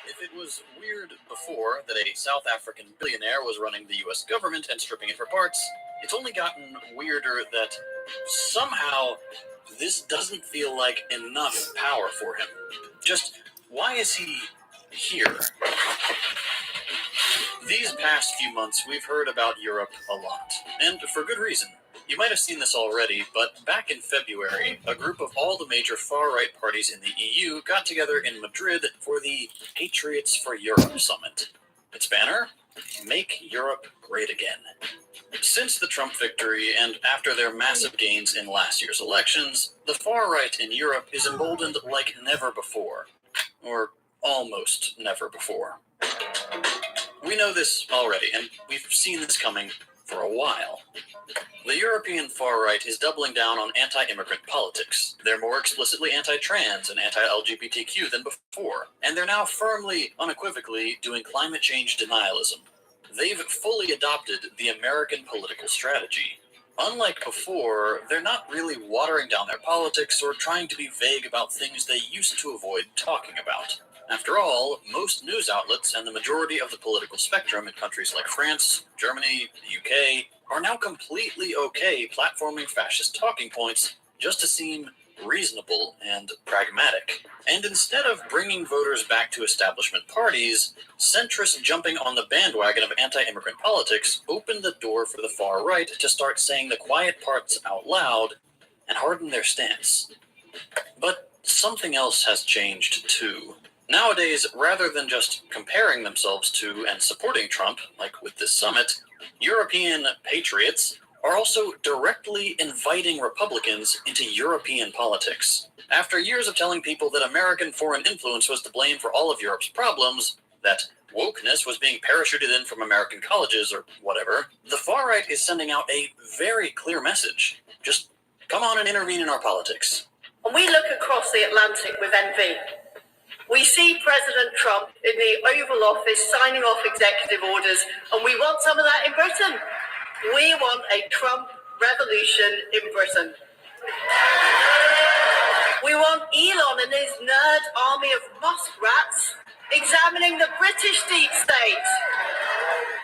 If it was weird before that a South African billionaire was running the US government and stripping it for parts, it's only gotten weirder that somehow this doesn't feel like enough power for him. Just why is he here? These past few months, we've heard about Europe a lot, and for good reason. You might have seen this already, but back in February, a group of all the major far-right parties in the EU got together in Madrid for the Patriots for Europe Summit. Its banner? Make Europe Great Again. Since the Trump victory and after their massive gains in last year's elections, the far-right in Europe is emboldened like never before. Or almost never before. We know this already, and we've seen this coming for a while. The European far-right is doubling down on anti-immigrant politics. They're more explicitly anti-trans and anti-LGBTQ than before, and they're now firmly, unequivocally doing climate change denialism. They've fully adopted the American political strategy. Unlike before, they're not really watering down their politics or trying to be vague about things they used to avoid talking about. After all, most news outlets and the majority of the political spectrum in countries like France, Germany, the UK are now completely okay platforming fascist talking points just to seem reasonable and pragmatic. And instead of bringing voters back to establishment parties, centrists jumping on the bandwagon of anti-immigrant politics opened the door for the far right to start saying the quiet parts out loud and harden their stance. But something else has changed too. Nowadays, rather than just comparing themselves to and supporting Trump, like with this summit, European patriots are also directly inviting Republicans into European politics. After years of telling people that American foreign influence was to blame for all of Europe's problems, that wokeness was being parachuted in from American colleges or whatever, the far right is sending out a very clear message. Just come on and intervene in our politics. When we look across the Atlantic with envy, we see President Trump in the Oval Office signing off executive orders, and we want some of that in Britain. We want a Trump revolution in Britain. We want Elon and his nerd army of muskrats examining the British deep state.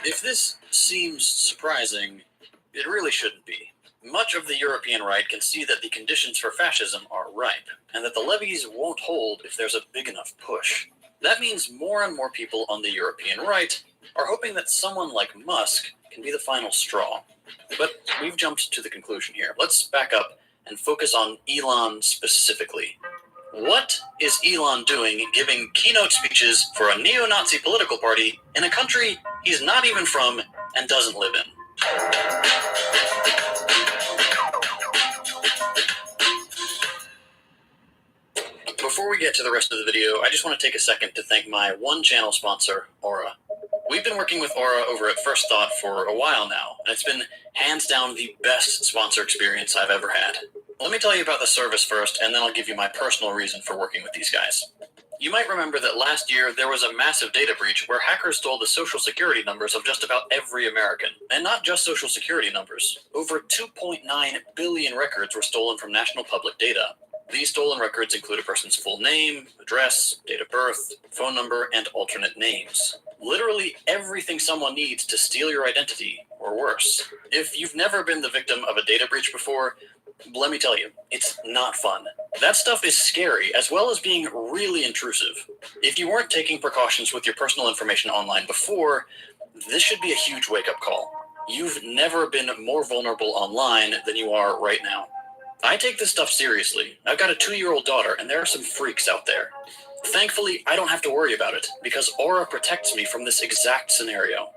If this seems surprising, it really shouldn't be. Much of the European right can see that the conditions for fascism are ripe, and that the levees won't hold if there's a big enough push. That means more and more people on the European right are hoping that someone like Musk can be the final straw. But we've jumped to the conclusion here. Let's back up and focus on Elon specifically. What is Elon doing giving keynote speeches for a neo-Nazi political party in a country he's not even from and doesn't live in? Before we get to the rest of the video, I just want to take a second to thank my one-channel sponsor, Aura. We've been working with Aura over at First Thought for a while now, and it's been hands down the best sponsor experience I've ever had. Let me tell you about the service first, and then I'll give you my personal reason for working with these guys. You might remember that last year there was a massive data breach where hackers stole the social security numbers of just about every American. And not just social security numbers. Over 2.9 billion records were stolen from national public data. These stolen records include a person's full name, address, date of birth, phone number, and alternate names. Literally everything someone needs to steal your identity, or worse. If you've never been the victim of a data breach before, let me tell you, it's not fun. That stuff is scary, as well as being really intrusive. If you weren't taking precautions with your personal information online before, this should be a huge wake-up call. You've never been more vulnerable online than you are right now. I take this stuff seriously. I've got a 2-year-old daughter, and there are some freaks out there. Thankfully, I don't have to worry about it, because Aura protects me from this exact scenario.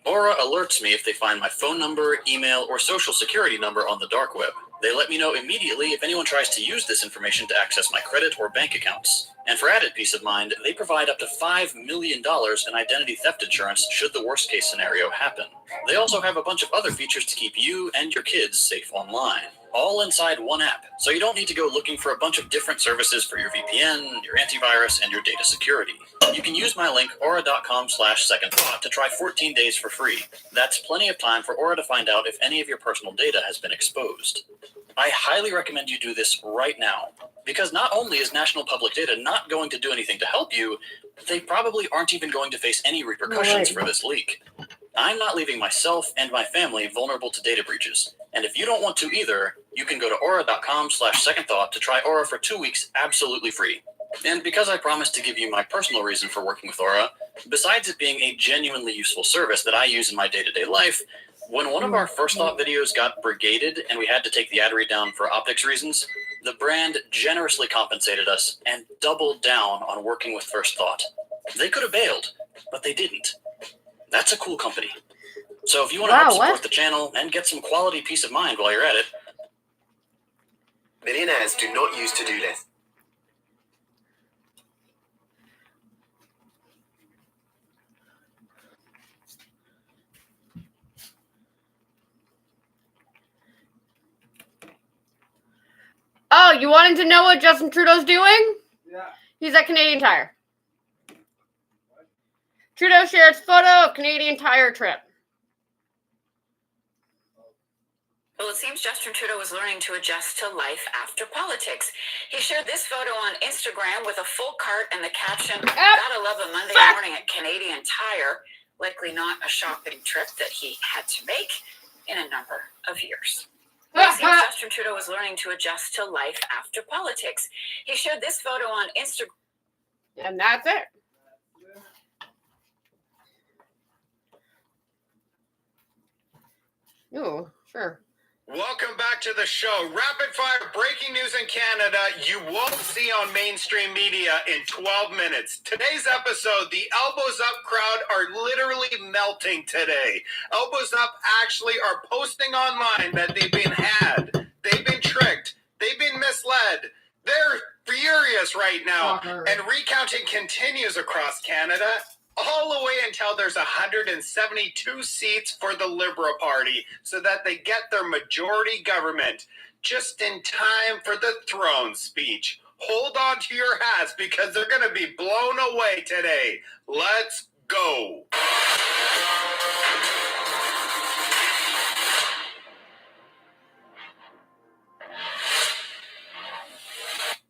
Aura alerts me if they find my phone number, email, or social security number on the dark web. They let me know immediately if anyone tries to use this information to access my credit or bank accounts. And for added peace of mind, they provide up to $5 million in identity theft insurance should the worst case scenario happen. They also have a bunch of other features to keep you and your kids safe online, all inside one app, so you don't need to go looking for a bunch of different services for your VPN, your antivirus, and your data security. You can use my link, aura.com/secondthought, to try 14 days for free. That's plenty of time for Aura to find out if any of your personal data has been exposed. I highly recommend you do this right now, because not only is national public data not going to do anything to help you, They probably aren't even going to face any repercussions for this leak. I'm not leaving myself and my family vulnerable to data breaches. And if you don't want to either, you can go to aura.com/secondthought to try Aura for 2 weeks absolutely free. And because I promised to give you my personal reason for working with Aura, besides it being a genuinely useful service that I use in my day-to-day life, when one of our First Thought videos got brigaded and we had to take the ad read down for optics reasons, the brand generously compensated us and doubled down on working with First Thought. They could have bailed, but they didn't. That's a cool company. So if you want to help support the channel and get some quality peace of mind while you're at it. Millionaires do not use to-do lists. Oh, you wanted to know what Justin Trudeau's doing? Yeah. He's at Canadian Tire. Trudeau shares photo of Canadian Tire trip. Well, it seems Justin Trudeau is learning to adjust to life after politics. He shared this photo on Instagram with a full cart and the caption, "Gotta love a Monday morning at Canadian Tire." Likely not a shopping trip that he had to make in a number of years. Well, it seems Justin Trudeau is learning to adjust to life after politics. He shared this photo on Instagram. And that's it. Ooh, sure. Welcome back to the show. Rapid fire breaking news in Canada you won't see on mainstream media in 12 minutes. Today's episode, the Elbows Up crowd are literally melting today. Elbows Up actually are posting online that they've been had. They've been tricked. They've been misled. They're furious right now. And recounting continues across Canada, all the way until there's 172 seats for the Liberal Party so that they get their majority government just in time for the throne speech. Hold on to your hats because they're going to be blown away today. Let's go.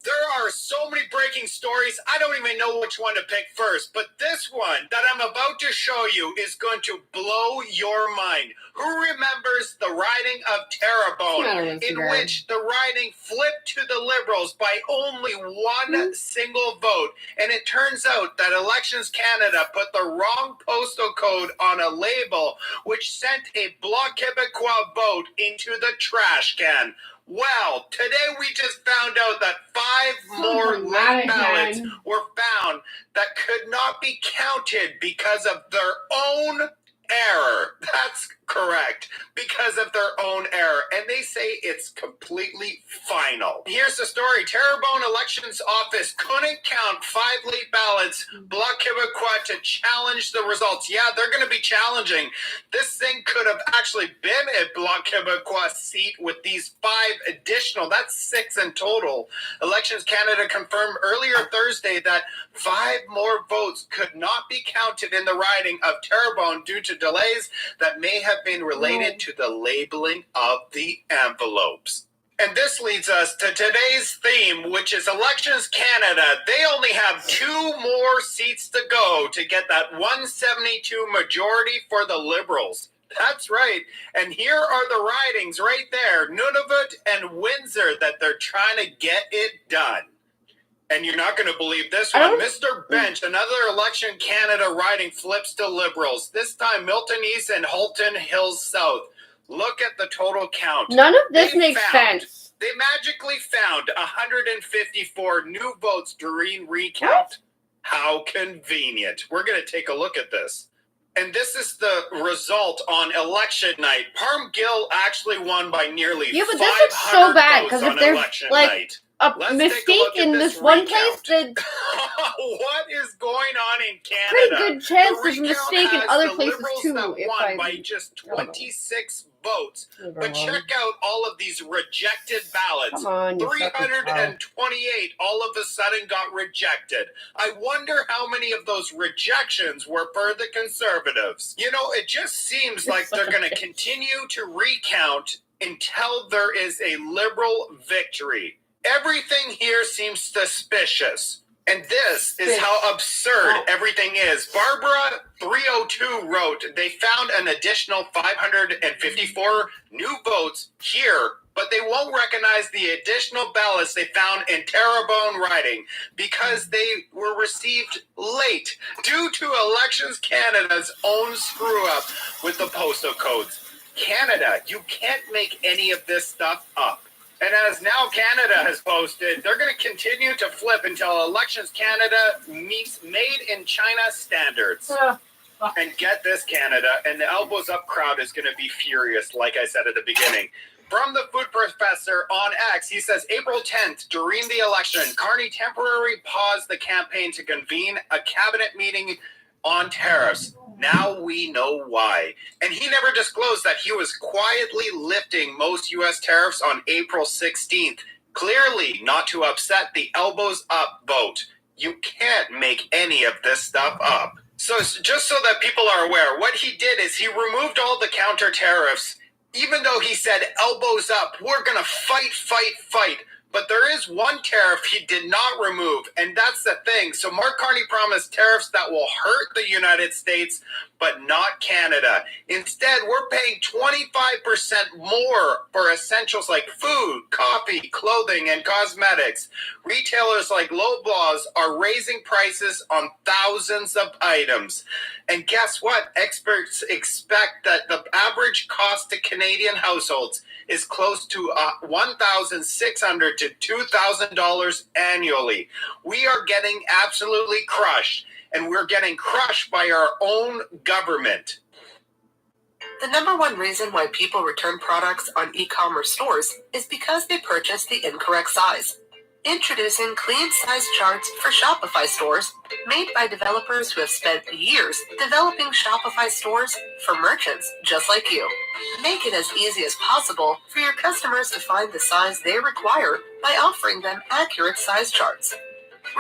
There are so many breaking stories, I don't even know which one to pick first, but this one that I'm about to show you is going to blow your mind. Who remembers the riding of Terrebonne, in which the riding flipped to the Liberals by only one single vote? And it turns out that Elections Canada put the wrong postal code on a label, which sent a Bloc Québécois vote into the trash can. Well, today we just found out that 5 more late ballots were found that could not be counted because of their own error. That's correct. Because of their own error. And they say it's completely final. Here's the story. Terrebonne Elections Office couldn't count 5 late ballots. Bloc Québécois to challenge the results. Yeah, they're going to be challenging. This thing could have actually been a Bloc Québécois seat with these 5 additional. That's 6 in total. Elections Canada confirmed earlier Thursday that 5 more votes could not be counted in the riding of Terrebonne due to delays that may have been related to the labeling of the envelopes. And this leads us to today's theme, which is Elections Canada. They only have 2 more seats to go to get that 172 majority for the Liberals. That's right. And here are the ridings right there, Nunavut and Windsor, that they're trying to get it done. And you're not going to believe this one. Mr. Bench, another Election Canada riding flips to Liberals. This time Milton East and Halton Hills South. Look at the total count. None of this makes sense. They magically found 154 new votes during recount. What? How convenient. We're going to take a look at this. And this is the result on election night. Parm Gill actually won by nearly 500 votes. Yeah, but this is so bad because if there's like a mistake in this one case, then what is going on in Canada? Pretty good chance there's a mistake in other places too. That won by just 26 votes. But check out all of these rejected ballots. 328 all of a sudden got rejected. I wonder how many of those rejections were for the Conservatives. You know, it just seems like they're going to continue to recount until there is a Liberal victory. Everything here seems suspicious. And this is how absurd everything is. Barbara 302 wrote, they found an additional 554 new votes here, but they won't recognize the additional ballots they found in Terrebonne riding because they were received late due to Elections Canada's own screw-up with the postal codes. Canada, you can't make any of this stuff up. And as Now Canada has posted, they're going to continue to flip until Elections Canada meets Made in China standards. And get this, Canada, and the elbows up crowd is going to be furious, like I said at the beginning. From the food professor on X, he says, April 10th, during the election, Carney temporarily paused the campaign to convene a cabinet meeting on tariffs. Now we know why. And he never disclosed that he was quietly lifting most U.S. tariffs on April 16th, clearly not to upset the elbows up vote. You can't make any of this stuff up. So just so that people are aware, what he did is he removed all the counter tariffs, even though he said elbows up, we're going to fight, fight, fight. But there is one tariff he did not remove, and that's the thing. So Mark Carney promised tariffs that will hurt the United States, but not Canada. Instead, we're paying 25% more for essentials like food, coffee, clothing, and cosmetics. Retailers like Loblaws are raising prices on thousands of items. And guess what? Experts expect that the average cost to Canadian households is close to $1,600 to $2,000 annually. We are getting absolutely crushed, and we're getting crushed by our own government. The number one reason why people return products on e-commerce stores is because they purchased the incorrect size. Introducing clean size charts for Shopify stores, made by developers who have spent years developing Shopify stores for merchants just like you. Make it as easy as possible for your customers to find the size they require by offering them accurate size charts.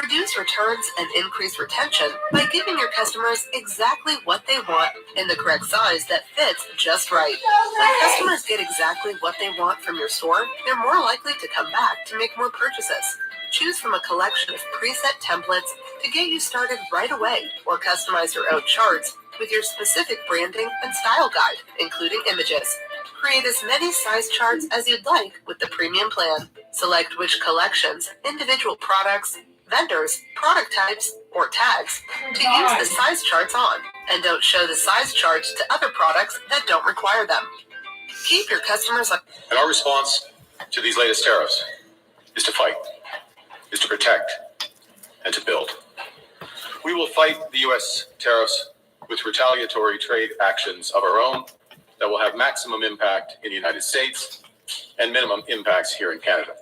Reduce returns and increase retention by giving your customers exactly what they want in the correct size that fits just right. When customers get exactly what they want from your store, they're more likely to come back to make more purchases. Choose from a collection of preset templates to get you started right away, or customize your own charts with your specific branding and style guide, including images. Create as many size charts as you'd like with the premium plan. Select which collections, individual products, vendors, product types, or tags to use the size charts on, and don't show the size charts to other products that don't require them. Keep your customers up. And our response to these latest tariffs is to fight, is to protect, and to build. We will fight the U.S. tariffs with retaliatory trade actions of our own that will have maximum impact in the United States and minimum impacts here in Canada.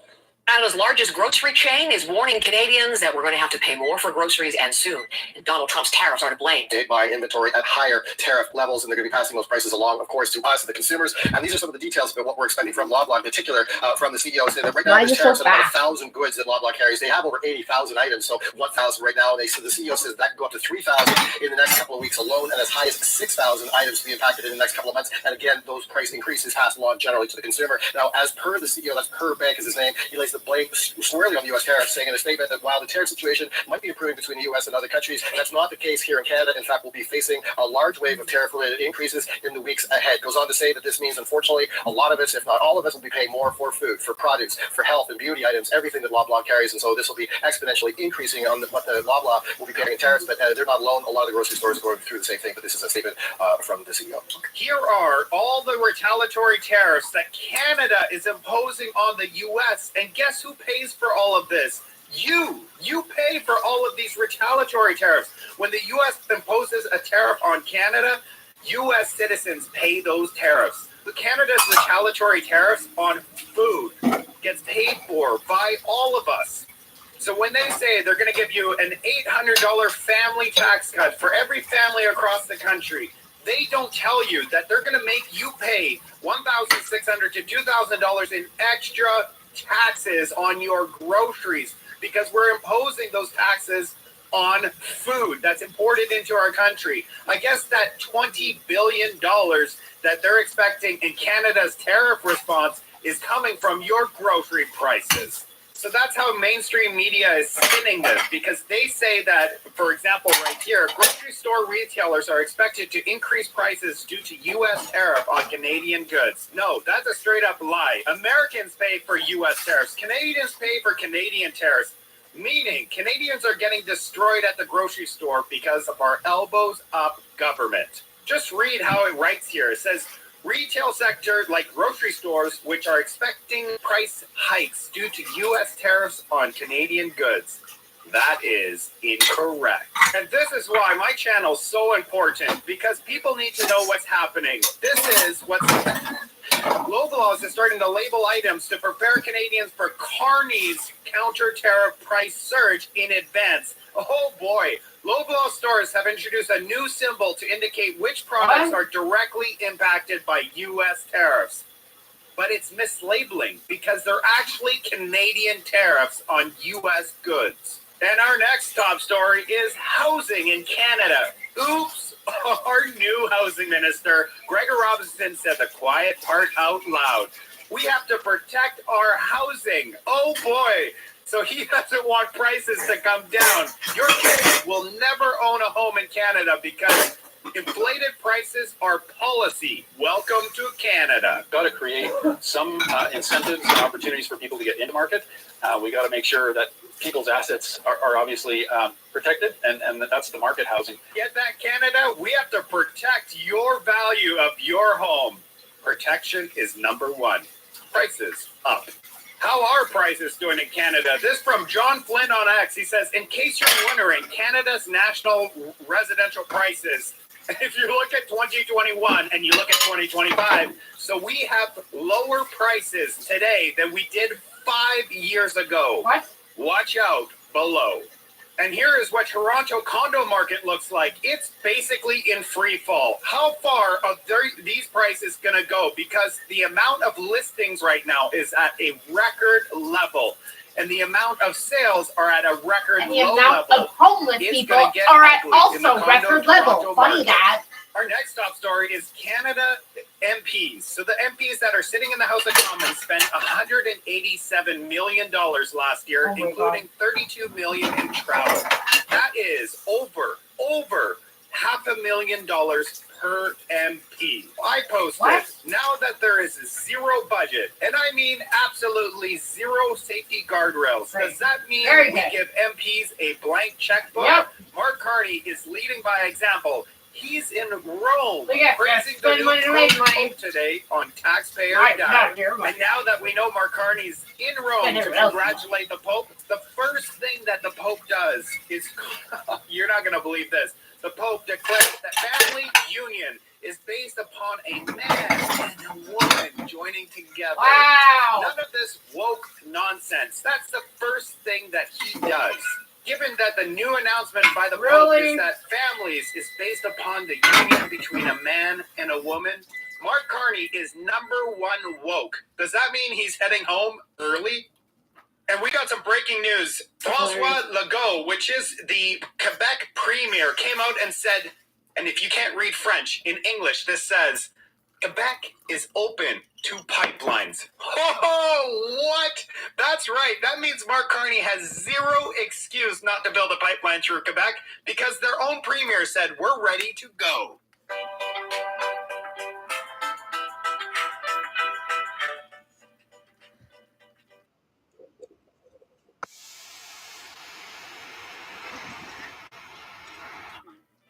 Canada's largest grocery chain is warning Canadians that we're going to have to pay more for groceries and soon. And Donald Trump's tariffs are to blame. They buy inventory at higher tariff levels, and they're going to be passing those prices along, of course, to us, the consumers. And these are some of the details about what we're expecting from Loblaw, in particular, from the CEO. Saying that right now, there's tariffs on about 1,000 goods that Loblaw carries. They have over 80,000 items, so 1,000 right now. So the CEO says that can go up to 3,000 in the next couple of weeks alone, and as high as 6,000 items to be impacted in the next couple of months. And again, those price increases pass along generally to the consumer. Now, as per the CEO, that's per bank is his name, he lays the blame squarely on the U.S. tariffs, saying in a statement that while the tariff situation might be improving between the U.S. and other countries, that's not the case here in Canada. In fact, we'll be facing a large wave of tariff-related increases in the weeks ahead. Goes on to say that this means, unfortunately, a lot of us, if not all of us, will be paying more for food, for produce, for health and beauty items, everything that Loblaw carries. And so this will be exponentially increasing on what the Loblaw will be paying in tariffs. But they're not alone. A lot of the grocery stores are going through the same thing. But this is a statement from the CEO. Here are all the retaliatory tariffs that Canada is imposing on the U.S. And guess who pays for all of this? You pay for all of these retaliatory tariffs. When the U.S. imposes a tariff on Canada, U.S. citizens pay those tariffs. Canada's retaliatory tariffs on food gets paid for by all of us. So when they say they're going to give you an $800 family tax cut for every family across the country, they don't tell you that they're going to make you pay $1,600 to $2,000 in extra taxes on your groceries, because we're imposing those taxes on food that's imported into our country. I guess that $20 billion that they're expecting in Canada's tariff response is coming from your grocery prices. So that's how mainstream media is spinning this, because they say that, for example, right here, grocery store retailers are expected to increase prices due to U.S. tariff on Canadian goods. No, that's a straight up lie. Americans pay for U.S. tariffs. Canadians pay for Canadian tariffs, meaning Canadians are getting destroyed at the grocery store because of our elbows up government. Just read how it writes here. It says, retail sector like grocery stores, which are expecting price hikes due to U.S. tariffs on Canadian goods. That is incorrect. And this is why my channel is so important, because people need to know what's happening. This is what's... Loblaws is starting to label items to prepare Canadians for Carney's counter-tariff price surge in advance. Oh boy. Loblaw stores have introduced a new symbol to indicate which products are directly impacted by U.S. tariffs. But it's mislabeling because they're actually Canadian tariffs on U.S. goods. And our next top story is housing in Canada. Oops, our new housing minister, Gregor Robertson, said the quiet part out loud. We have to protect our housing. Oh boy. So he doesn't want prices to come down. Your kids will never own a home in Canada because inflated prices are policy. Welcome to Canada. Got to create some incentives and opportunities for people to get into market. We got to make sure that people's assets are obviously protected, and that's the market housing. Get that, Canada? We have to protect your value of your home. Protection is number one. Prices up. How are prices doing in Canada? This from John Flynn on X. He says, in case you're wondering, Canada's national residential prices, if you look at 2021 and you look at 2025, so we have lower prices today than we did 5 years ago. What? Watch out below. And here is what Toronto condo market looks like. It's basically in free fall. How far are these prices going to go? Because the amount of listings right now is at a record level. And the amount of sales are at a record low level. And the amount of homeless people are at also record level. Funny that. Our next top story is Canada MPs. So the MPs that are sitting in the House of Commons spent $187 million last year, including $32 million in travel. That is over $500,000 per MP. I posted, now that there is zero budget, and I mean absolutely zero safety guardrails, does that mean we give MPs a blank checkbook? Yep. Mark Carney is leading by example. He's in Rome, praising the new Pope today on taxpayer dime. And now that we know Mark Carney's in Rome to congratulate the Pope, the first thing that the Pope does is, you're not going to believe this, the Pope declares that family union is based upon a man and a woman joining together. Wow. None of this woke nonsense. That's the first thing that he does. Given that the new announcement by the Pope is that families is based upon the union between a man and a woman, Mark Carney is #1 woke. Does that mean he's heading home early? And we got some breaking news. François Legault, which is the Quebec premier, came out and said, and if you can't read French, in English this says, Quebec is open to pipelines. Oh, what? That's right. That means Mark Carney has zero excuse not to build a pipeline through Quebec because their own premier said, we're ready to go.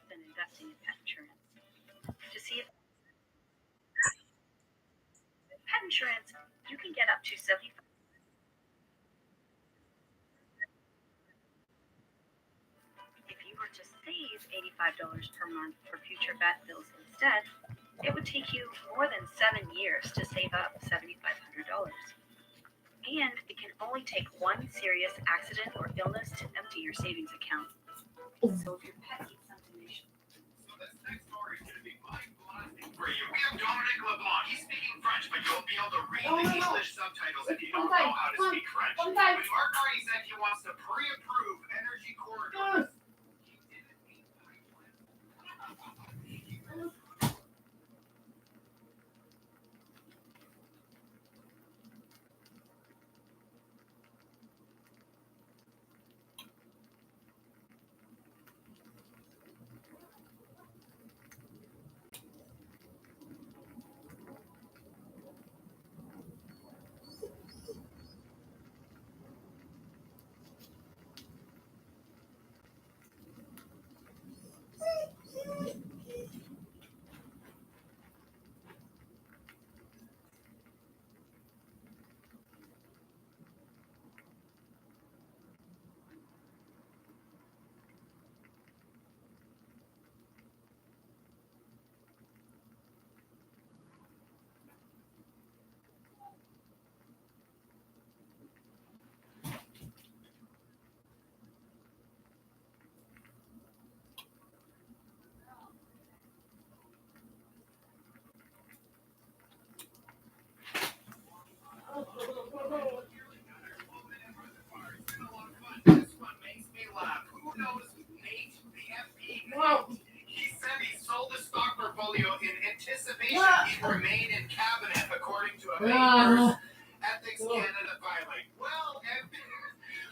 Than investing in pet insurance. To see if pet insurance, you can get up to 75. If you were to save $85 per month for future vet bills instead, it would take you more than 7 years to save up $7,500. And it can only take one serious accident or illness to empty your savings account. So if your pet needs something they should. So this next story is going to be mind-blasting for you. We have Dominic LeBlanc. He's speaking French, but you'll be able to read the English subtitles if you don't know how to speak French. When Mark Carney said he wants to pre-approve energy corridors, he didn't mean pipelines. remain in cabinet, according to a papers. Ethics Canada filing. Well, and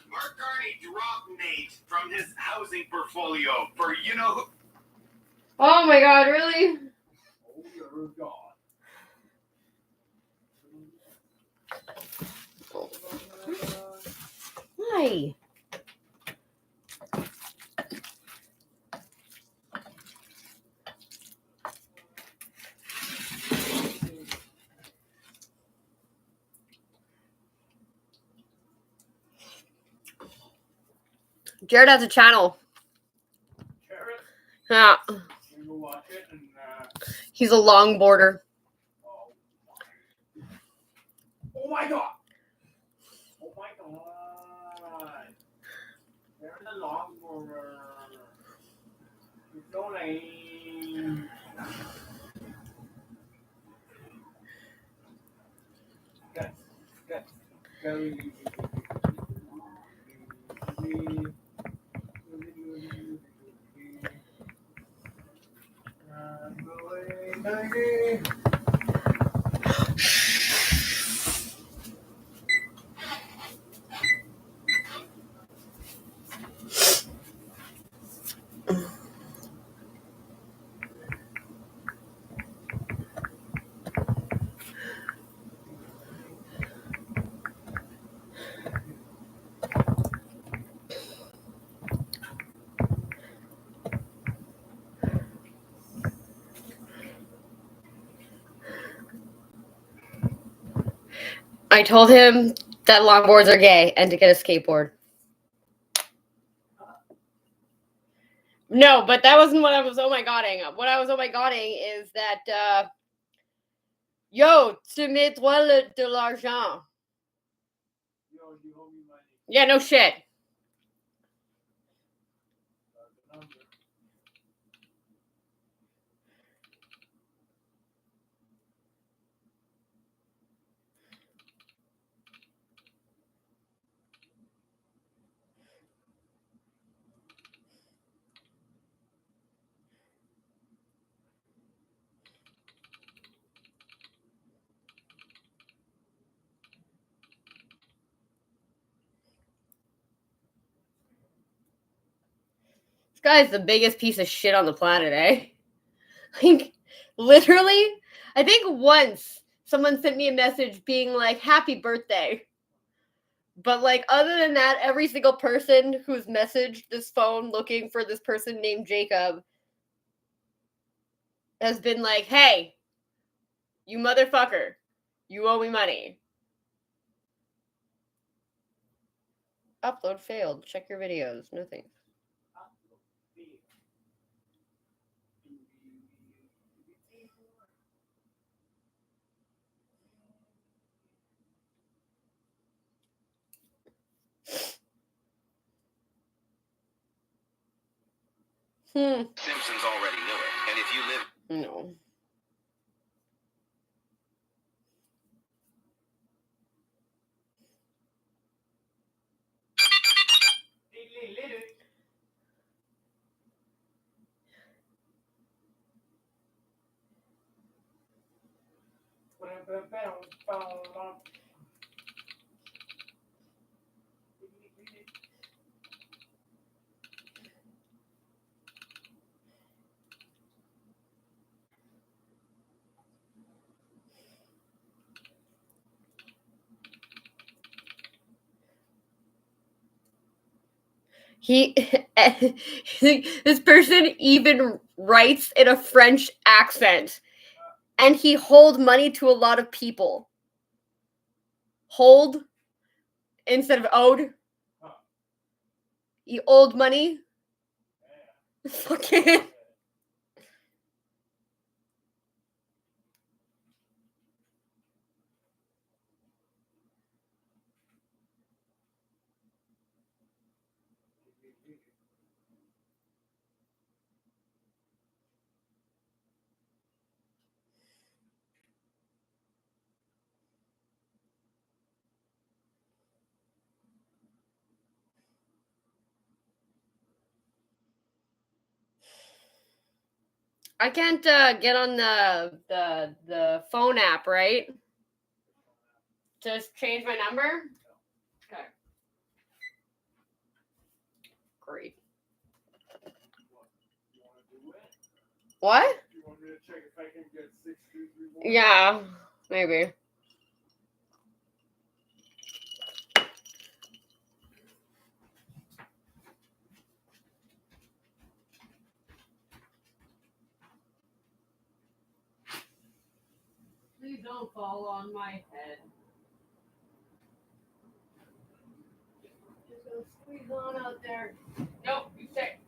Mark Carney dropped Nate from his housing portfolio for you know who. Oh my God! Really? Oh, your God. Why? Jared has a channel. Jared? Yeah. You watch it and, He's a longboarder. oh my God! Oh my God! There's a longboarder. It's so lame. Very. I told him that longboards are gay and to get a skateboard. No, but that wasn't what I was oh my godding. What I was oh my godding is that yo, tu mets toi de l'argent. Yo, you owe me money. Yeah, no shit. This guy's the biggest piece of shit on the planet, eh? Like, literally, I think once someone sent me a message being like, happy birthday. But, like, other than that, every single person who's messaged this phone looking for this person named Jacob has been like, hey, you motherfucker, you owe me money. Upload failed. Check your videos. No thanks. Simpsons already knew it, and if you live... No. He, this person even writes in a French accent, and he hold money to a lot of people. Hold instead of owed. He owed money. Fucking. I can't get on the phone app, right? Just change my number? Okay. Great. What? Yeah, maybe. Please don't fall on my head. Just gonna squeeze on out there. Nope, you stay.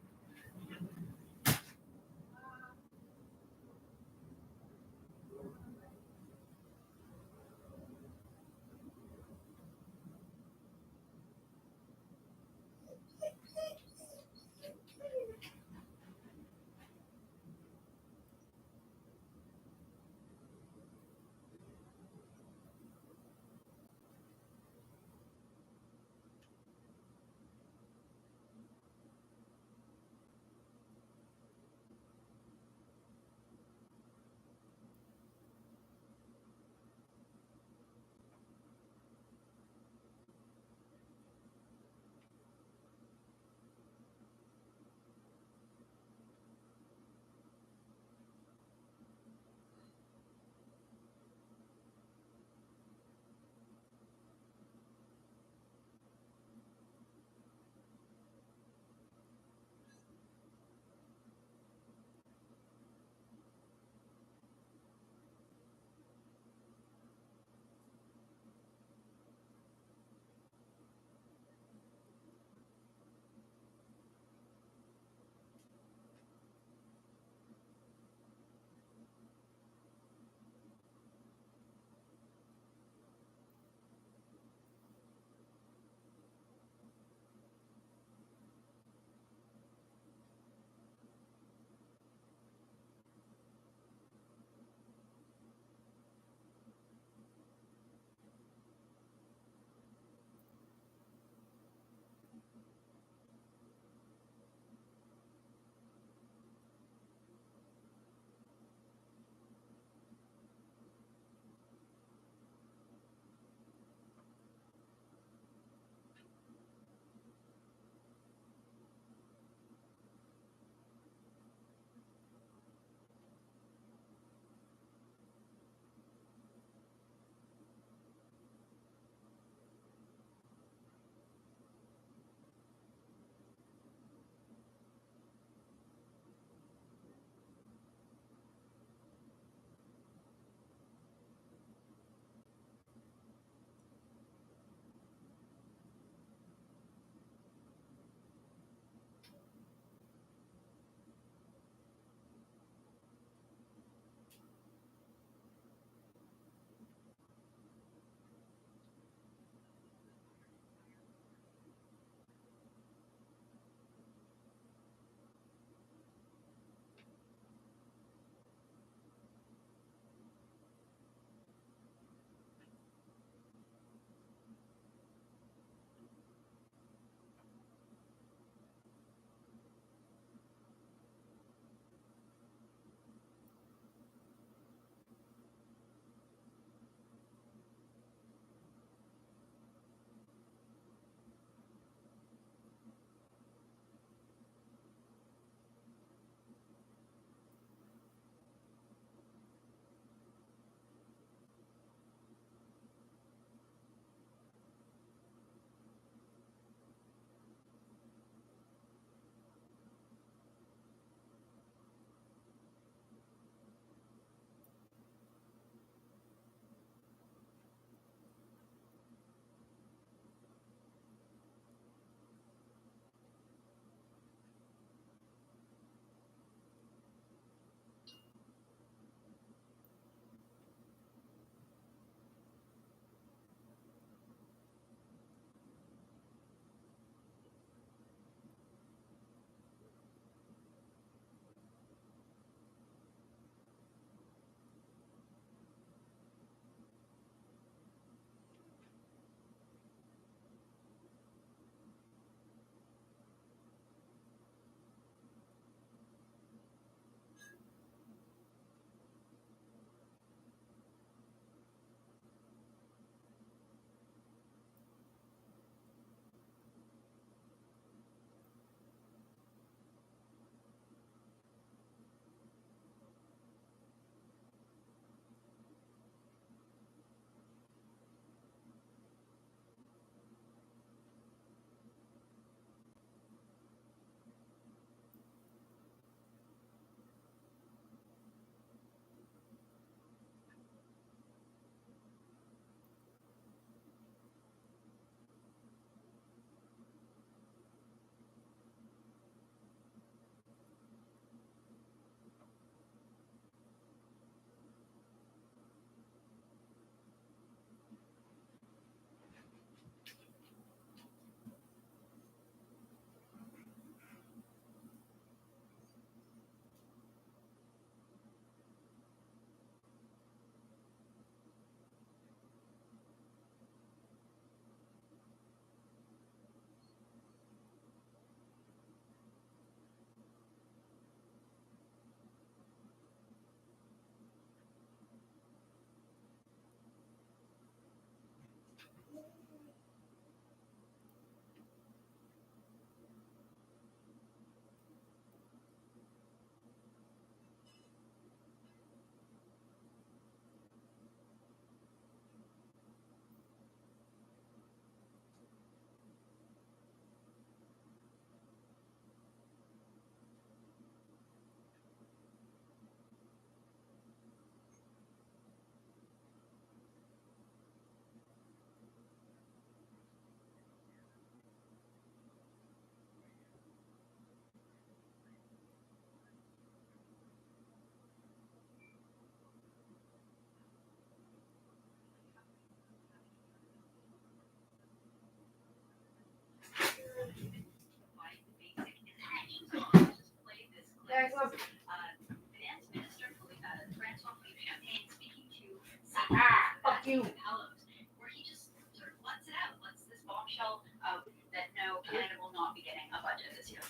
Fuck you. Where he just sort of lets it bombshell out that no, Canada will not be getting a budget this year.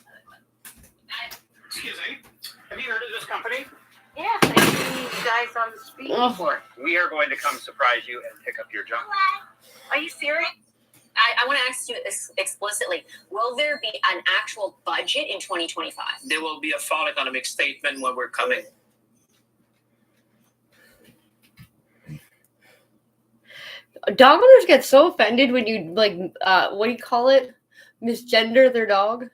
Excuse me. Have you heard of this company? Yes, I see you guys on the street before. We are going to come surprise you and pick up your junk. Are you serious? I want to ask you explicitly. Will there be an actual budget in 2025? There will be a fall economic statement when we're coming. Dog owners get so offended when you, like, what do you call it? Misgender their dog.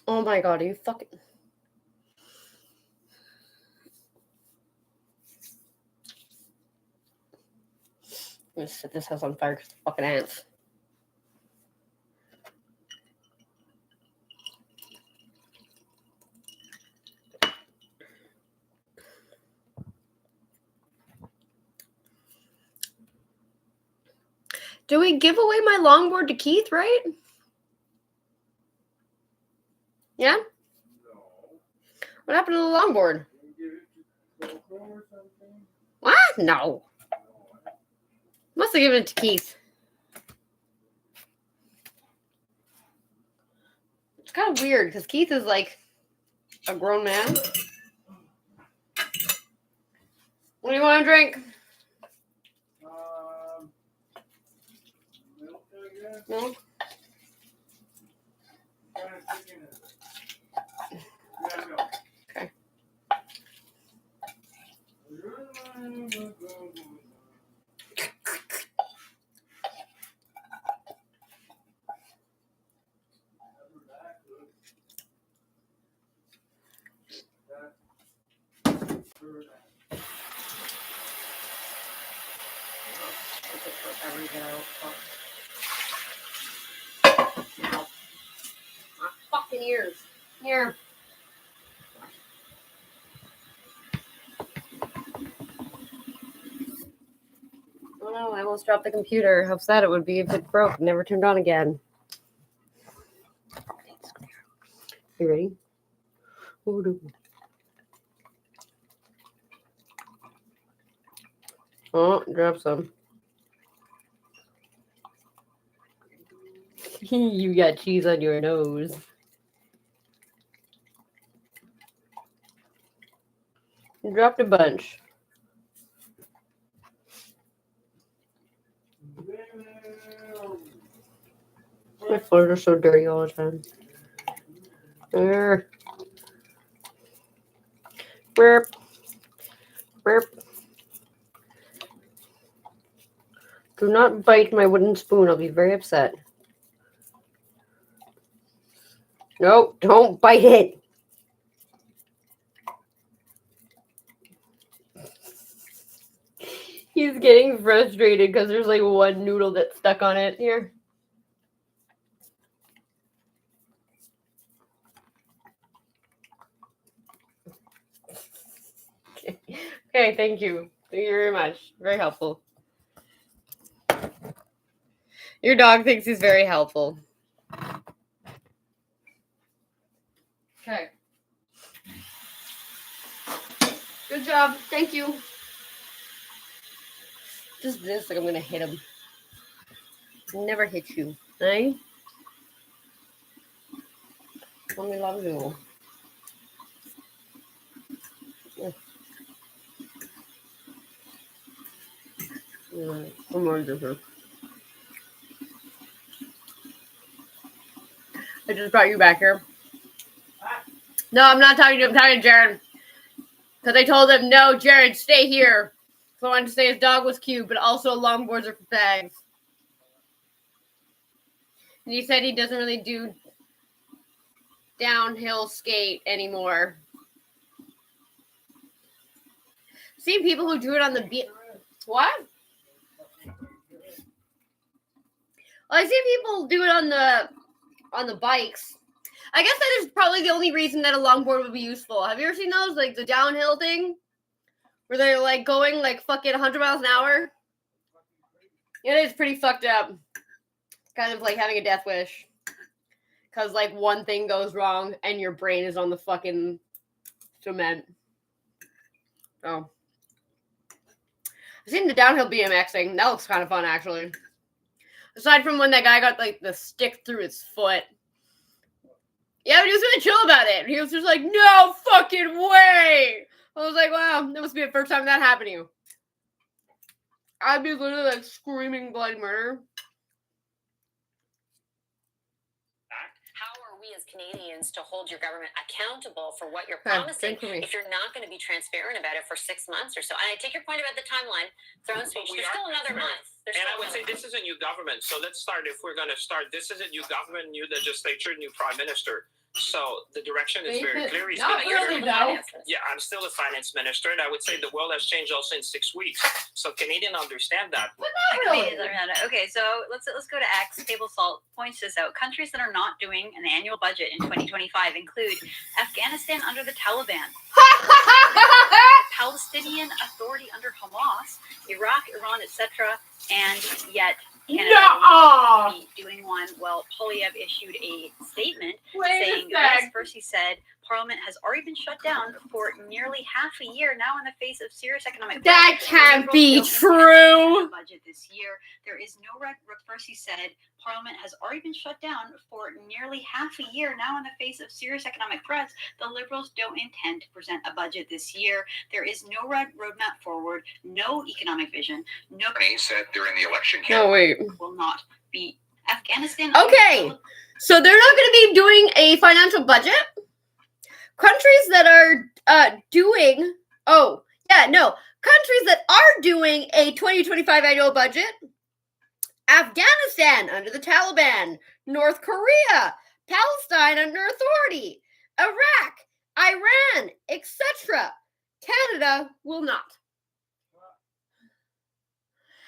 Oh my god, are you fucking... I'm gonna set this house on fire because the fucking ants. Do we give away my longboard to Keith, right? Yeah? No. What happened to the longboard? What? No. Must have given it to Keith. It's kind of weird because Keith is like a grown man. What do you want to drink? Milk, I guess. Milk? Yeah, milk. Okay. My fucking ears. Here. Oh no, I almost dropped the computer. How sad it would be if it broke and never turned on again. You ready? Oh, drop some. You got cheese on your nose. You dropped a bunch. My floors are so dirty all the time. There. Burp. Burp. Do not bite my wooden spoon. I'll be very upset. No, don't bite it. He's getting frustrated because there's like one noodle that's stuck on it here. Okay, thank you. Thank you very much. Very helpful. Your dog thinks he's very helpful. Okay. Good job. Thank you. Just this, like I'm gonna hit him. Never hit you, right? Only love you. Come on, Joseph. I just brought you back here. No, I'm not talking to him. I'm talking to Jared. Because I told him, no, Jared, stay here. So I wanted to say his dog was cute, but also longboards are for fags. And he said he doesn't really do downhill skate anymore. Seen people who do it on the beach. What? Well, I see people do it on the bikes. I guess that is probably the only reason that a longboard would be useful. Have you ever seen those? Like the downhill thing? Where they're like going like fucking 100 miles an hour? It is pretty fucked up. Kind of like having a death wish. Because like one thing goes wrong and your brain is on the fucking cement. Oh. I've seen the downhill BMXing. That looks kind of fun, actually. Aside from when that guy got, like, the stick through his foot. Yeah, but he was really chill about it. He was just like, no fucking way! I was like, wow, that must be the first time that happened to you. I'd be literally, like, screaming bloody murder. How are we as Canadians to hold your government accountable for what you're promising if you're not going to be transparent about it for 6 months or so? And I take your point about the timeline. Throne speech. There's still another month. And I would say this is a new government. So let's start. If we're going to start, this is a new government, new legislature, new prime minister. So the direction is very clear. Not really, though. Yeah, I'm still a finance minister, and I would say the world has changed also in 6 weeks. So Canadians understand that. But not really. Okay, so let's go to X. Table Salt points this out. Countries that are not doing an annual budget in 2025 include Afghanistan under the Taliban, the Palestinian Authority under Hamas, Iraq, Iran, etc., and yet Canada will be doing one. Well, Polyev issued a statement saying this. First, he said Parliament has already been shut down for nearly half a year now in the face of serious economic. That can't be true. Budget this year, there is no first he said Parliament has already been shut down for nearly half a year now in the face of serious economic threats. The Liberals don't intend to present a budget this year. There is no roadmap forward, no economic vision, no. He said during the election campaign. Oh, wait. Will not be Afghanistan. Okay, so they're not going to be doing a financial budget. Countries that are doing, countries that are doing a 2025 annual budget: Afghanistan under the Taliban, North Korea, Palestine under authority, Iraq, Iran, etc. Canada will not.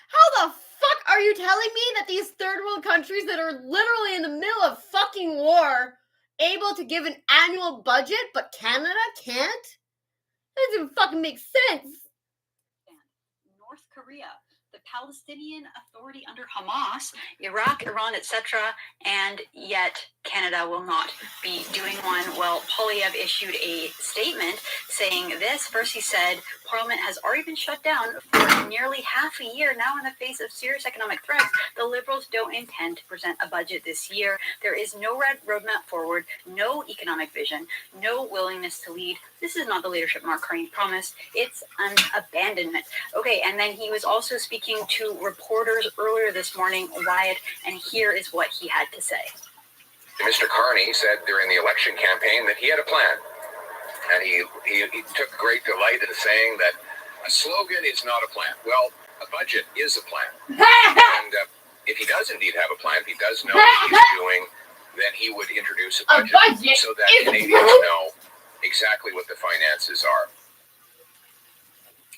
How the fuck are you telling me that these third world countries that are literally in the middle of fucking war able to give an annual budget, but Canada can't? That doesn't even fucking make sense. North Korea, the Palestinian Authority under Hamas, Iraq, Iran, etc., and yet Canada will not be doing one. Well, Polyev issued a statement saying this. First, he said Parliament has already been shut down for nearly half a year now in the face of serious economic threats. The Liberals don't intend to present a budget this year. There is no roadmap forward, no economic vision, no willingness to lead. This is not the leadership Mark Carney promised. It's an abandonment. Okay, and then he was also speaking to reporters earlier this morning, Wyatt, and here is what he had to say. Mr. Carney said during the election campaign that he had a plan. And he took great delight in saying that a slogan is not a plan. Well, a budget is a plan. And if he does indeed have a plan, if he does know what he's doing, then he would introduce a budget so that Canadians know exactly what the finances are.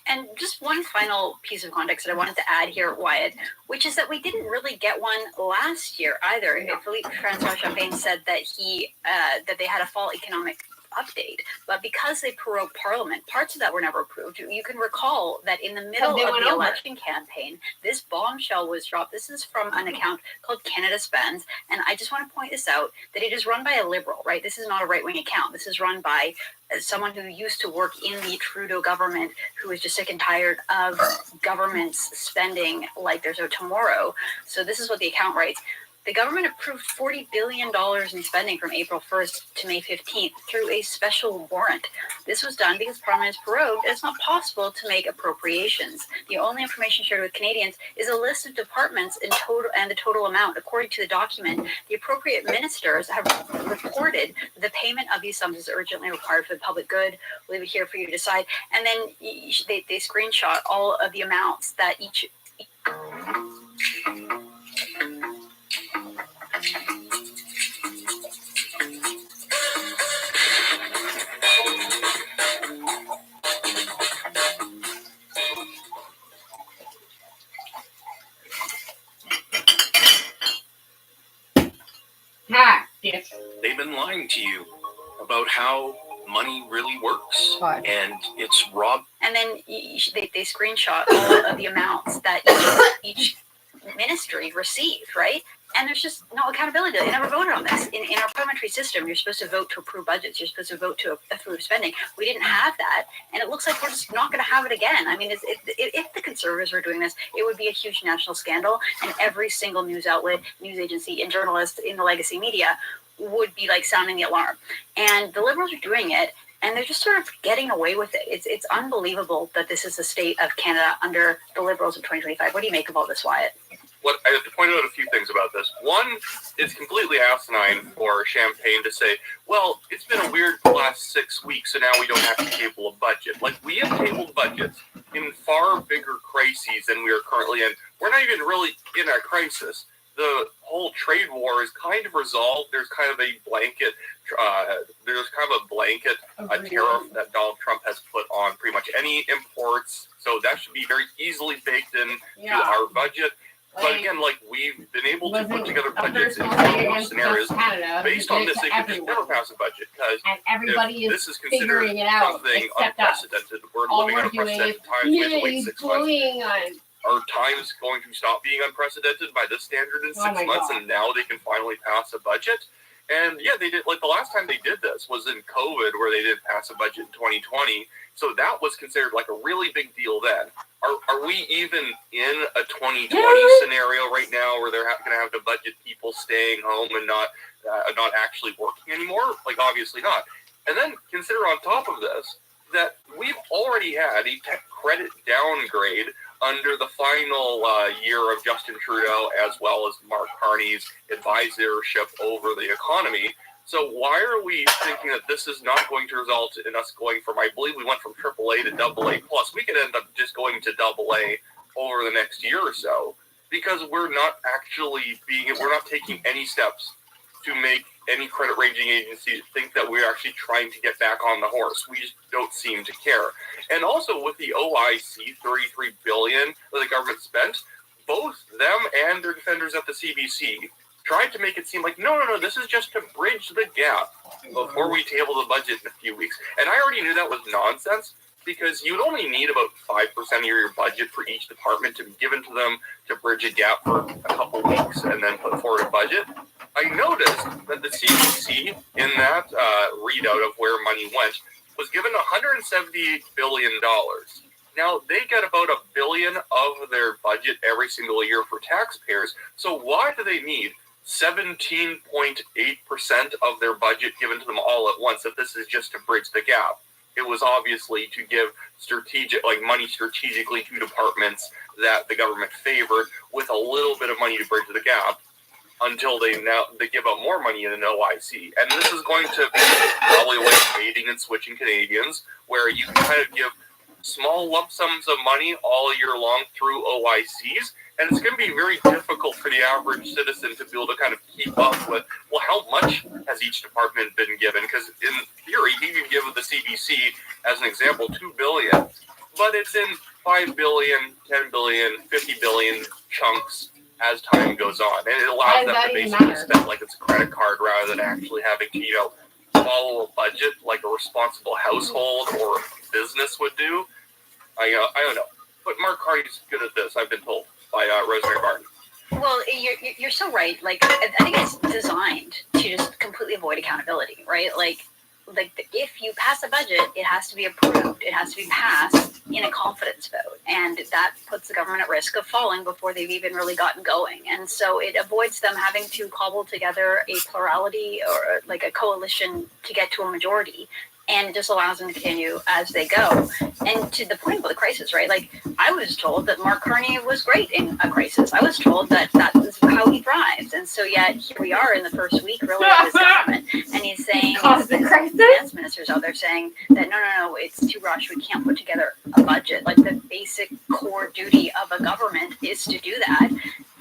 And just one final piece of context that I wanted to add here, Wyatt, which is that we didn't really get one last year either. No. Philippe Francois Champagne said that that they had a fall economic update, but because they prorogued Parliament, parts of that were never approved. You can recall that in the middle of the election campaign, this bombshell was dropped. This is from an account called Canada Spends, and I just want to point this out, that it is run by a Liberal, right? This is not a right-wing account. This is run by someone who used to work in the Trudeau government, who is just sick and tired of governments spending like there's no tomorrow. So this is what the account writes. The government approved $40 billion in spending from April 1st to May 15th through a special warrant. This was done because Parliament is prorogued, and it's not possible to make appropriations. The only information shared with Canadians is a list of departments in total and the total amount. According to the document, the appropriate ministers have reported the payment of these sums is urgently required for the public good. We'll leave it here for you to decide. And then they screenshot all of the amounts that each... Ha! Yes. they've been lying to you about how money really works. And it's robbed. And then they screenshot all of the amounts that each ministry received, right? And there's just no accountability. They never voted on this. In our parliamentary system, you're supposed to vote to approve budgets. You're supposed to vote to approve spending. We didn't have that, and it looks like we're just not going to have it again. I mean, if the Conservatives were doing this, it would be a huge national scandal, and every single news outlet, news agency, and journalist in the legacy media would be like sounding the alarm. And the Liberals are doing it, and they're just sort of getting away with it. It's unbelievable that this is the state of Canada under the Liberals in 2025. What do you make of all this, Wyatt? What I have to point out a few things about this. One, it's completely asinine for Champagne to say, well, it's been a weird last 6 weeks, so now we don't have to table a budget. Like, we have tabled budgets in far bigger crises than we are currently in. We're not even really in a crisis. The whole trade war is kind of resolved. There's kind of a blanket, tariff that Donald Trump has put on pretty much any imports. So that should be very easily baked in to our budget. But again, like, we've been able to put together budgets in more scenarios based on this. They could just never pass a budget because this is considered something unprecedented. We're living in unprecedented times. We have to wait 6 months. Are times going to stop being unprecedented by this standard in 6 months? And now they can finally pass a budget. And yeah, they did. Like, the last time they did this was in COVID, where they didn't pass a budget in 2020. So that was considered like a really big deal then. Are we even in a 2020 scenario right now where they're going to have to budget people staying home and not actually working anymore? Like, obviously not. And then consider on top of this that we've already had a tech credit downgrade under the final year of Justin Trudeau, as well as Mark Carney's advisorship over the economy. So why are we thinking that this is not going to result in us going from, I believe we went from AAA to AA+. We could end up just going to AA over the next year or so, because we're not taking any steps to make any credit rating agencies think that we're actually trying to get back on the horse. We just don't seem to care. And also with the OIC, $33 billion that the government spent, both them and their defenders at the CBC tried to make it seem like, no, this is just to bridge the gap before we table the budget in a few weeks. And I already knew that was nonsense, because you'd only need about 5% of your budget for each department to be given to them to bridge a gap for a couple weeks and then put forward a budget. I noticed that the CBC, in that readout of where money went, was given $178 billion. Now, they get about $1 billion of their budget every single year for taxpayers. So why do they need 17.8% of their budget given to them all at once if this is just to bridge the gap? It was obviously to give money strategically to departments that the government favored, with a little bit of money to bridge the gap, until they give out more money in an OIC. And this is going to be probably like baiting and switching Canadians, where you can kind of give small lump sums of money all year long through OICs, and it's going to be very difficult for the average citizen to be able to kind of keep up with, well, how much has each department been given? Because in theory, he could give the CBC, as an example, $2 billion, but it's in $5 billion, $10 billion, $50 billion chunks as time goes on, and it allows them to basically spend like it's a credit card rather than actually having to, follow a budget like a responsible household or business would do. I don't know, but Mark Carney's good at this, I've been told by Rosemary Barton. Well, you're so right. Like, I think it's designed to just completely avoid accountability, right? Like if you pass a budget, it has to be approved. It has to be passed in a confidence vote, and that puts the government at risk of falling before they've even really gotten going. And so it avoids them having to cobble together a plurality or like a coalition to get to a majority. And it just allows them to continue as they go. And to the point about the crisis, right? Like, I was told that Mark Carney was great in a crisis. I was told that was how he thrives. And so yet here we are in the first week, really, of his government. And he's saying, the finance minister's out there saying that, no, it's too rushed. We can't put together a budget. Like, the basic core duty of a government is to do that.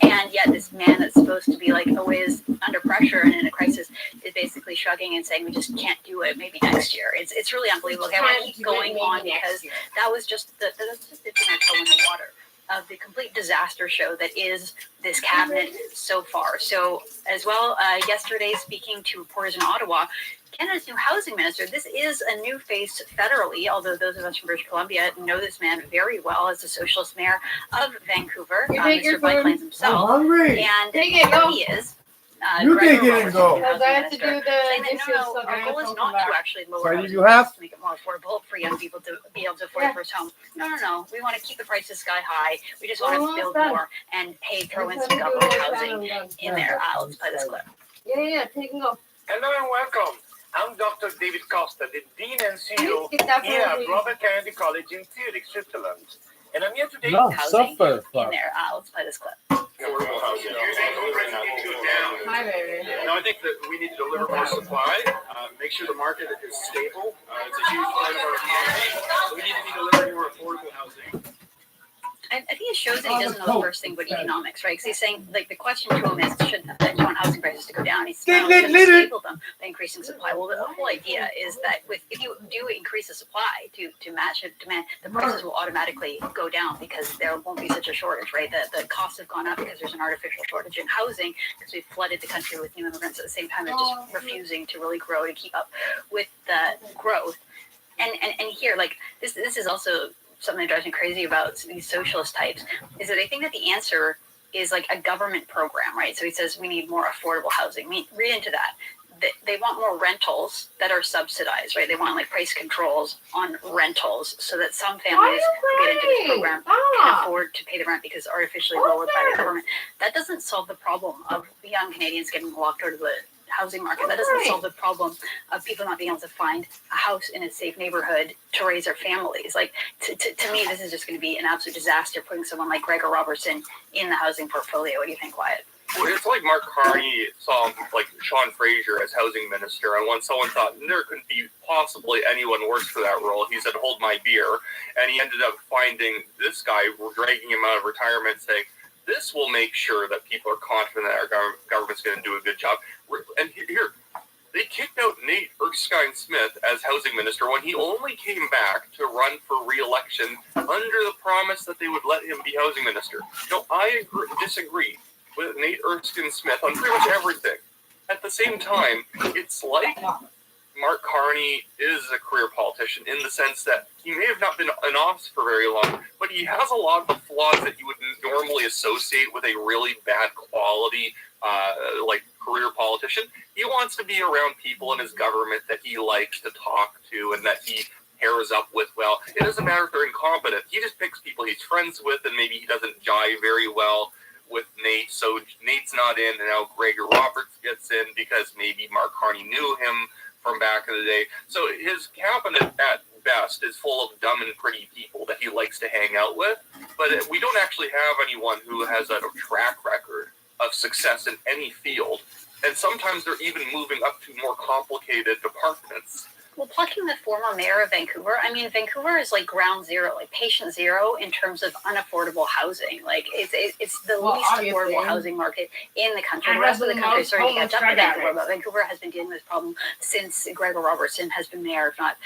And yet this man that's supposed to be like always under pressure and in a crisis is basically shrugging and saying, we just can't do it, maybe next year. It's really unbelievable. I want to keep going on because that was just the dipping our toe in the water. of the complete disaster show that is this cabinet so far. So as well, yesterday speaking to reporters in Ottawa, Canada's new housing minister, this is a new face federally, although those of us from British Columbia know this man very well as the socialist mayor of Vancouver, Mr. Mike Plains himself. And he is. You take it and go. Because I have to do the dishes, so our goal is not to actually lower housing you have? prices to make it more affordable for young people to be able to afford their first home. No. We want to keep the prices sky high. We just want to build more and, hey, throw in some government housing in there. Let's play this clip. Yeah, take and go. Hello and welcome. I'm Dr. David Costa, the Dean and CEO here at Robert Kennedy College in Zurich, Switzerland. And I'm here today with housing in there. Let's play this clip. Affordable housing. Hi, baby. No, I think that we need to deliver more supply, make sure the market is stable. It's a huge part of our economy. So we need to be delivering more affordable housing. I think it shows that he doesn't know the first thing about economics, right? Because he's saying, like, the question to him is, should you want housing prices to go down? He's going to stable them by increasing supply. Well, the whole idea is that if you do increase the supply to match demand, the prices will automatically go down because there won't be such a shortage, right? The costs have gone up because there's an artificial shortage in housing because we've flooded the country with new immigrants at the same time. They're just refusing to really grow to keep up with the growth. And here, like, this is also something that drives me crazy about these socialist types is that they think that the answer is like a government program, right? So he says we need more affordable housing. Read into that. They want more rentals that are subsidized, right? They want like price controls on rentals so that some families who get into this program can afford to pay the rent because artificially lowered by the government. That doesn't solve the problem of young Canadians getting locked out of the housing market. That doesn't solve the problem of people not being able to find a house in a safe neighborhood to raise their families. Like, to me, this is just going to be an absolute disaster putting someone like Gregor Robertson in the housing portfolio. What do you think, Wyatt? Well, it's like Mark Carney saw like Sean Fraser as housing minister, and when someone thought there couldn't be possibly anyone worse for that role, he said, "Hold my beer," and he ended up finding this guy, dragging him out of retirement, saying, "This will make sure that people are confident that our government's going to do a good job." And here, they kicked out Nate Erskine-Smith as housing minister when he only came back to run for re-election under the promise that they would let him be housing minister. No, I disagree with Nate Erskine-Smith on pretty much everything. At the same time, it's like Mark Carney is a career politician in the sense that he may have not been in office for very long, but he has a lot of the flaws that you would normally associate with a really bad quality like career politician. He wants to be around people in his government that he likes to talk to and that he pairs up with well. It doesn't matter if they're incompetent. He just picks people he's friends with, and maybe he doesn't jive very well with Nate, so Nate's not in, and now Gregor Roberts gets in because maybe Mark Carney knew him from back in the day. So his cabinet at best is full of dumb and pretty people that he likes to hang out with, but we don't actually have anyone who has a track record of success in any field, and sometimes they're even moving up to more complicated departments. Well, plucking the former mayor of Vancouver, I mean, Vancouver is like ground zero, like patient zero in terms of unaffordable housing. Like, it's the least affordable housing market in the country. The rest of the country is starting to catch up to Vancouver, but Vancouver has been dealing with this problem since Gregor Robertson has been mayor, if not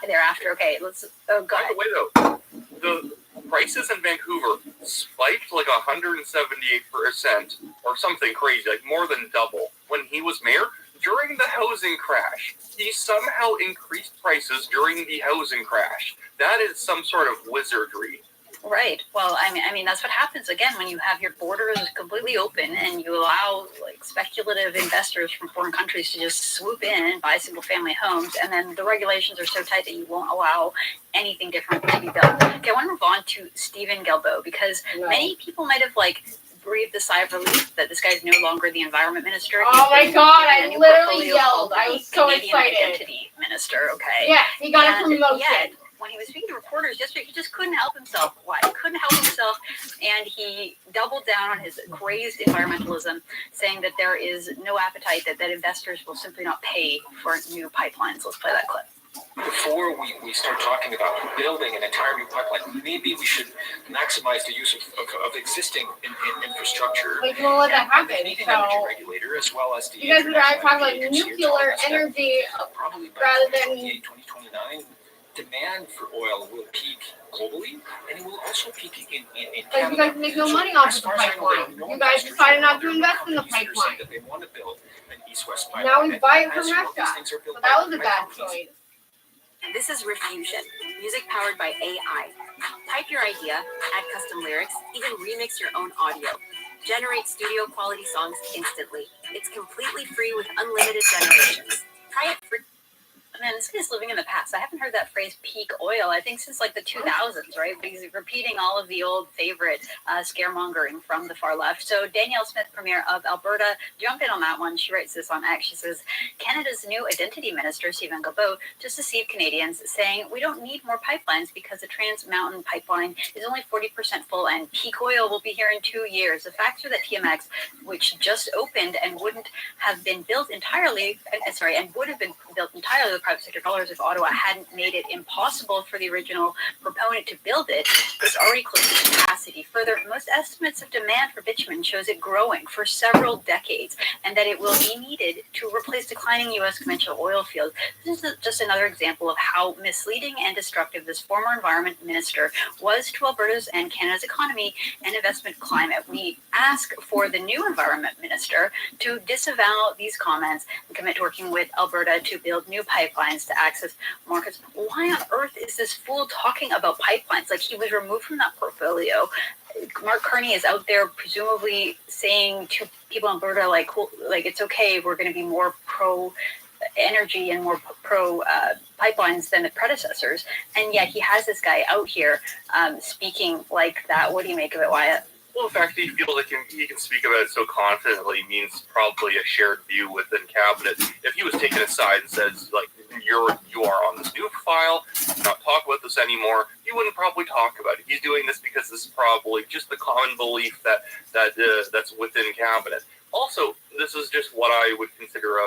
thereafter. Okay, let's go ahead. By the way, though, the prices in Vancouver spiked like 178% or something crazy, like more than double when he was mayor. During the housing crash, he somehow increased prices during the housing crash. That is some sort of wizardry. Right. Well, I mean, that's what happens again when you have your borders completely open and you allow like speculative investors from foreign countries to just swoop in and buy single-family homes, and then the regulations are so tight that you won't allow anything different to be built. Okay, I want to move on to Stephen Guilbeault because many people might have like breathed a sigh of relief that this guy's no longer the environment minister. Oh my God! I literally yelled. I was so excited. Identity minister. Okay. Yes, he got a promotion. Yet, when he was speaking to reporters yesterday, he just couldn't help himself. Why? He couldn't help himself, and he doubled down on his crazed environmentalism, saying that there is no appetite, that investors will simply not pay for new pipelines. Let's play that clip. Before we start talking about building an entire new pipeline, maybe we should maximize the use of existing infrastructure. Like, we'll let that happen. The energy regulator, as well as the you guys would rather talk about nuclear energy rather than 2029 demand for oil will peak globally, and it will also peak in But you Canada. guys make no money off of the pipeline. You guys decided not to invest in the pipeline. That they want to build an east-west pipeline. Now we buy it And from as you know, Russia. these things are built So that by was a bad choice. This is Refusion, music powered by AI. Type your idea, add custom lyrics, even remix your own audio. Generate studio quality songs instantly. It's completely free with unlimited generations. Try it free. Man, this guy's living in the past. I haven't heard that phrase peak oil, I think, since like the 2000s, right? But he's repeating all of the old favorite scaremongering from the far left. So Danielle Smith, Premier of Alberta, jumped in on that one. She writes this on X. She says, Canada's new Identity Minister, Stephen Guilbeault, just deceived Canadians, saying we don't need more pipelines because the Trans Mountain Pipeline is only 40% full and peak oil will be here in 2 years. The facts are that TMX, which just opened and wouldn't have been built entirely, and would have been built entirely with private sector dollars if Ottawa hadn't made it impossible for the original proponent to build it, is already close to capacity. Further, most estimates of demand for bitumen shows it growing for several decades and that it will be needed to replace declining U.S. conventional oil fields. This is just another example of how misleading and destructive this former environment minister was to Alberta's and Canada's economy and investment climate. We ask for the new environment minister to disavow these comments and commit to working with Alberta to build new pipelines to access markets. Why on earth is this fool talking about pipelines? Like, he was removed from that portfolio. Mark Carney is out there presumably saying to people in Alberta, like, cool, like, it's okay, we're going to be more pro energy and more pro pipelines than the predecessors. And yet he has this guy out here speaking like that. What do you make of it, Wyatt? Well, the fact that he feels like he can speak about it so confidently means probably a shared view within cabinet. If he was taken aside and says, like, you are on this new file, not talk about this anymore, he wouldn't probably talk about it. He's doing this because this is probably just the common belief that's within cabinet. Also, this is just what I would consider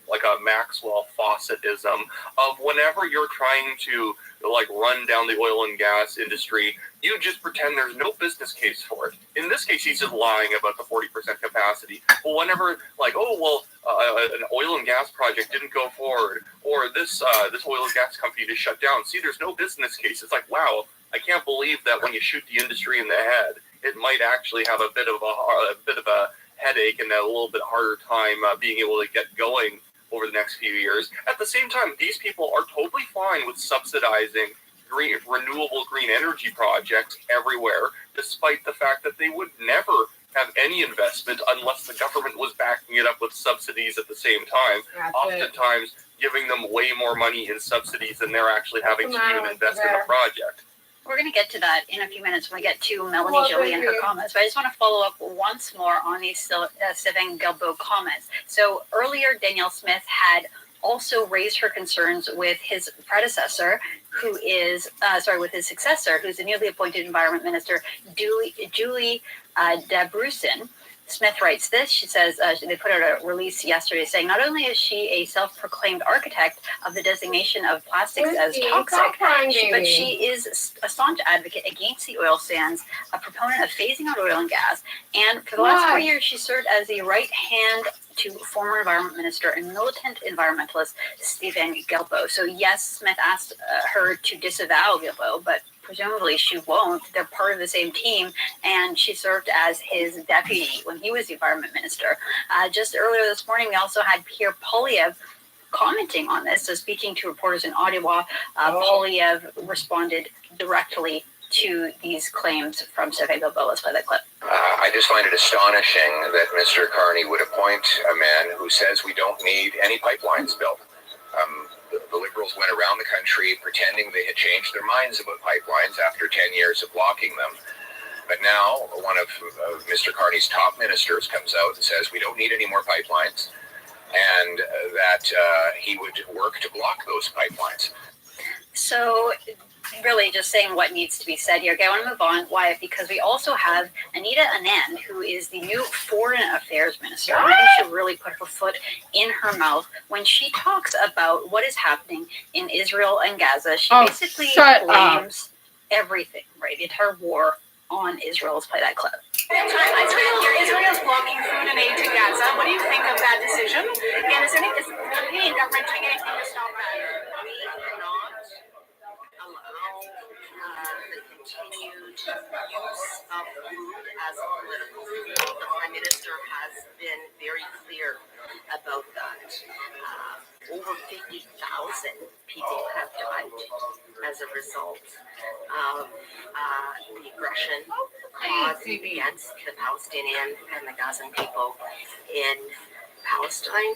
like a Maxwell Fawcettism of whenever you're trying to like run down the oil and gas industry, you just pretend there's no business case for it. In this case, he's just lying about the 40% capacity. Well, whenever like, an oil and gas project didn't go forward, or this oil and gas company just shut down. See, there's no business case. It's like, wow, I can't believe that when you shoot the industry in the head, it might actually have a bit of a headache and a little bit harder time being able to get going over the next few years. At the same time, these people are totally fine with subsidizing renewable green energy projects everywhere, despite the fact that they would never have any investment unless the government was backing it up with subsidies at the same time, oftentimes giving them way more money in subsidies than they're actually having to even invest in a project. We're going to get to that in a few minutes when we get to Melanie Jolie and her comments. But I just want to follow up once more on these Stephen Guilbeault comments. So earlier, Danielle Smith had also raised her concerns with his predecessor, with his successor, who's the newly appointed Environment Minister, Julie Dabrusin. Smith writes this. She says they put out a release yesterday saying not only is she a self-proclaimed architect of the designation of plastics as toxic, but she is a staunch advocate against the oil sands, a proponent of phasing out oil and gas, and for the last 4 years she served as the right hand to former Environment Minister and militant environmentalist Stephen Guilbeault. So yes, Smith asked her to disavow Guilbeault, but presumably she won't. They're part of the same team, and she served as his deputy when he was the Environment Minister. Just earlier this morning, we also had Pierre Poilievre commenting on this. So speaking to reporters in Ottawa, Poilievre responded directly to these claims from Stephen Guilbeault. Let's play that clip. I just find it astonishing that Mr. Carney would appoint a man who says we don't need any pipelines built. The Liberals went around the country pretending they had changed their minds about pipelines after 10 years of blocking them. But now one of Mr. Carney's top ministers comes out and says we don't need any more pipelines, and that he would work to block those pipelines. So really just saying what needs to be said here. Okay, I want to move on. Why? Because we also have Anita Anand, who is the new Foreign Affairs Minister. I think she really put her foot in her mouth when she talks about what is happening in Israel and Gaza. She basically blames everything, right? The entire war on Israel. Let's play that clip. Israel's blocking food and aid to Gaza. What do you think of that decision? And is the Canadian government doing anything to stop that? We cannot use of food as a political tool. The Prime Minister has been very clear about that. Over 50,000 people have died as a result of the aggression caused against the Palestinian and the Gazan people in Palestine.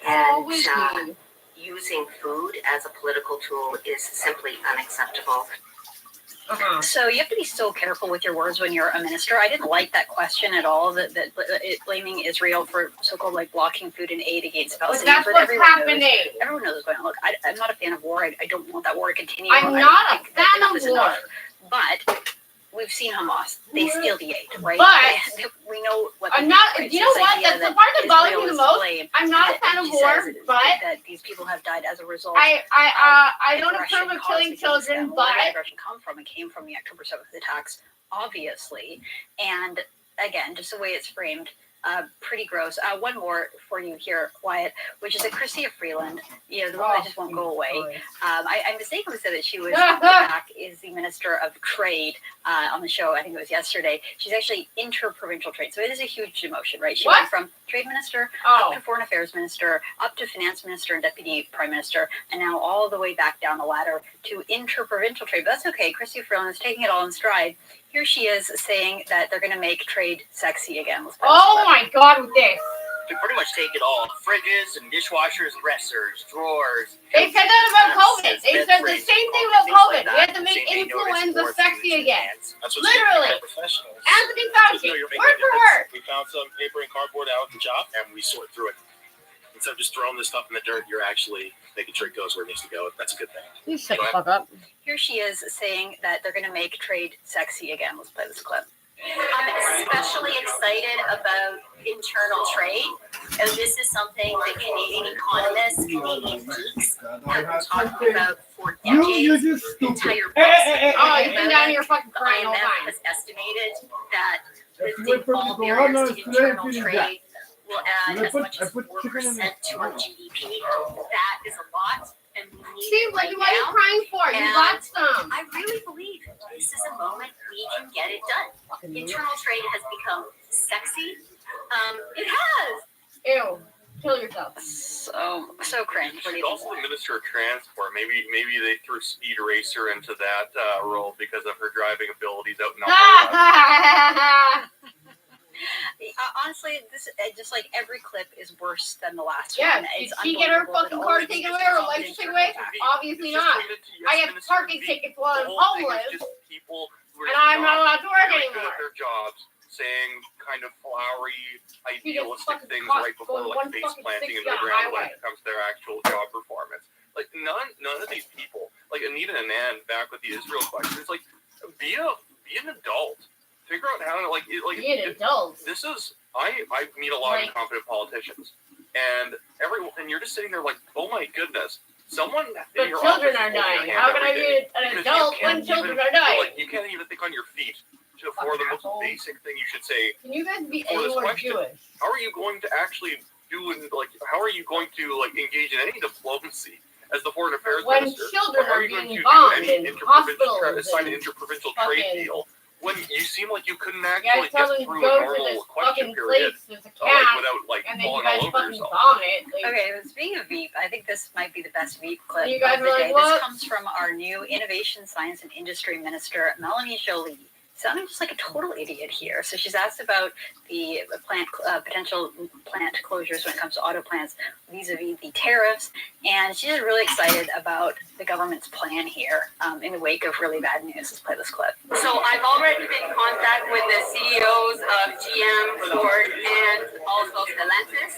And using food as a political tool is simply unacceptable. So you have to be so careful with your words when you're a minister. I didn't like that question at all, that blaming Israel for so-called like blocking food and aid against Palestinians. That's what's happening. Everyone knows what's going on. Look, I'm not a fan of war. I don't want that war to continue. I'm not a fan of war. But we've seen Hamas. They steal the aid, right? But we know what I'm not. You know what? That's the part that bothers me the most. I'm not a fan of war, but that these people have died as a result. I don't approve of killing children, but where did aggression come from? It came from the October 7th attacks, obviously, and again, just the way it's framed. Pretty gross. One more for you here, Wyatt, which is that Chrystia Freeland, the one that just won't go away. I mistakenly said that she was back is the Minister of Trade on the show. I think it was yesterday. She's actually interprovincial trade, so it is a huge demotion, right? She went from Trade Minister up to Foreign Affairs Minister, up to Finance Minister and Deputy Prime Minister, and now all the way back down the ladder to interprovincial trade. But that's okay. Chrystia Freeland is taking it all in stride. Here she is saying that they're going to make trade sexy again. Oh my God, with this. To pretty much take it all. Fridges and dishwashers, dressers, drawers. They said that about COVID. They said the same thing about COVID. We had to make influenza sexy again. Literally. Anthony Fauci, word for word. We found some paper and cardboard out at the shop, and we sort through it. Instead of just throwing this stuff in the dirt, you're actually making sure it goes where it needs to go. That's a good thing. You shut the fuck up. Here she is saying that they're going to make trade sexy again. Let's play this clip. I'm especially excited about internal trade. And this is something that Canadian economists, Canadian geeks have been talking about for decades. Entire Oh, you've been down here fucking crying all the time. IMF has estimated that lifting all barriers to internal trade will add as much as 4% to our GDP. That is a lot. And we need Steve, what are you crying for? You got some. I really believe this is a moment we can get it done. Internal trade has become sexy. It has. Ew. Kill yourself. So cringe. She's also the Minister of Transport. Maybe they threw Speed Racer into that role because of her driving abilities out in Alberta. Honestly, this just like every clip is worse than the last yeah, one. Did she get her fucking car taken away or license taken away? Obviously not. I get parking tickets while I'm homeless, and I'm not allowed to work anymore. Their jobs, saying kind of flowery, idealistic things right before like face planting in the ground when it comes to their actual job performance. Like none of these people, like Anita and Nan, back with the Israel question, it's like be an adult. Figure out how to be an adult. This is I meet a lot of incompetent politicians, and you're just sitting there like, oh my goodness, someone. But children are dying. How can I be an adult when children are dying? You can't even think on your feet for the most basic thing you should say. Can you guys be any more Jewish? How are you going to actually how are you going to engage in any diplomacy as the foreign affairs minister? When children are being bombed in hospitals, sign an interprovincial trade deal. When you seem like you couldn't actually get through a normal question period without falling all over yourself. Okay, speaking of Veep, I think this might be the best Veep clip you guys of the day. What? This comes from our new Innovation, Science and Industry Minister, Melanie Joly. Sounding just like a total idiot here. So she's asked about the potential plant closures when it comes to auto plants vis-a-vis the tariffs, and she's really excited about the government's plan here in the wake of really bad news. Let's play this clip. So I've already been in contact with the CEOs of GM, Ford, and also Stellantis.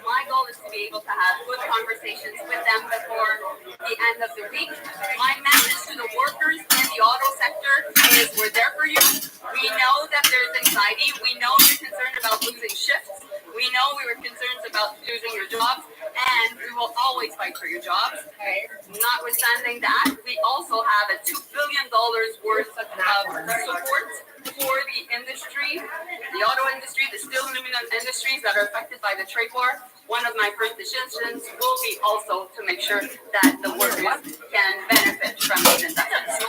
My goal is to be able to have good conversations with them before the end of the week. My message to the workers in the auto sector is we're there for you. We know that there's anxiety. We know you're concerned about losing shifts. We know we were concerned about losing your jobs, and we will always fight for your jobs. Notwithstanding that, we also have a $2 billion worth of support for the industry, the auto industry, the steel and aluminum industries that are affected by the trade war. One of my first decisions will be also to make sure that the workers can benefit from these investments.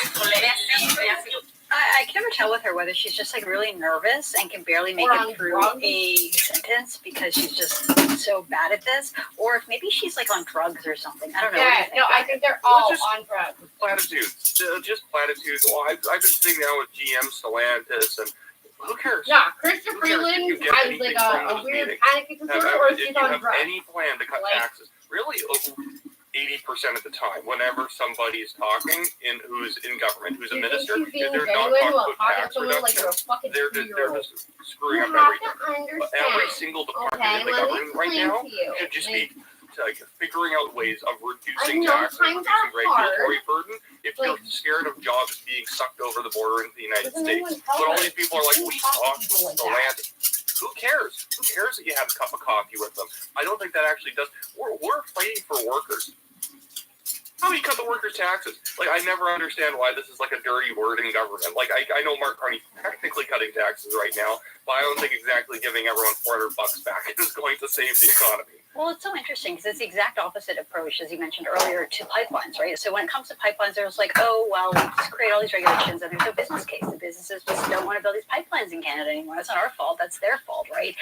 I can never tell tell with her whether she's just like really nervous and can barely make it through a sentence because she's just so bad at this, or if maybe she's like on drugs or something. I don't know. Yeah, no, I think they're all on drugs. Platitudes, just platitudes. Well, I've been sitting down with GM Stellantis, and who cares? Yeah, Krista Freeland has like a weird panic disorder, or she's on drugs. Any plan to cut taxes? Really, 80% of the time, whenever somebody is talking who's in government, who's a minister, they're not talking about tax reduction. They're just screwing up everything. Every single department in the government right now should just be figuring out ways of reducing taxes, reducing regulatory burden, if you're scared of jobs being sucked over the border into the United States. But all these people are like, we talked with the land. Who cares? Who cares that you have a cup of coffee with them? I don't think that actually does. We're fighting for workers. How do you cut the workers' taxes? Like, I never understand why this is like a dirty word in government. Like, I know Mark Carney's technically cutting taxes right now, but I don't think exactly giving everyone $400 back is going to save the economy. Well, it's so interesting because it's the exact opposite approach, as you mentioned earlier, to pipelines, right? So when it comes to pipelines, there's like, oh, well, we just create all these regulations and there's no business case. The businesses just don't want to build these pipelines in Canada anymore. That's not our fault. That's their fault, right?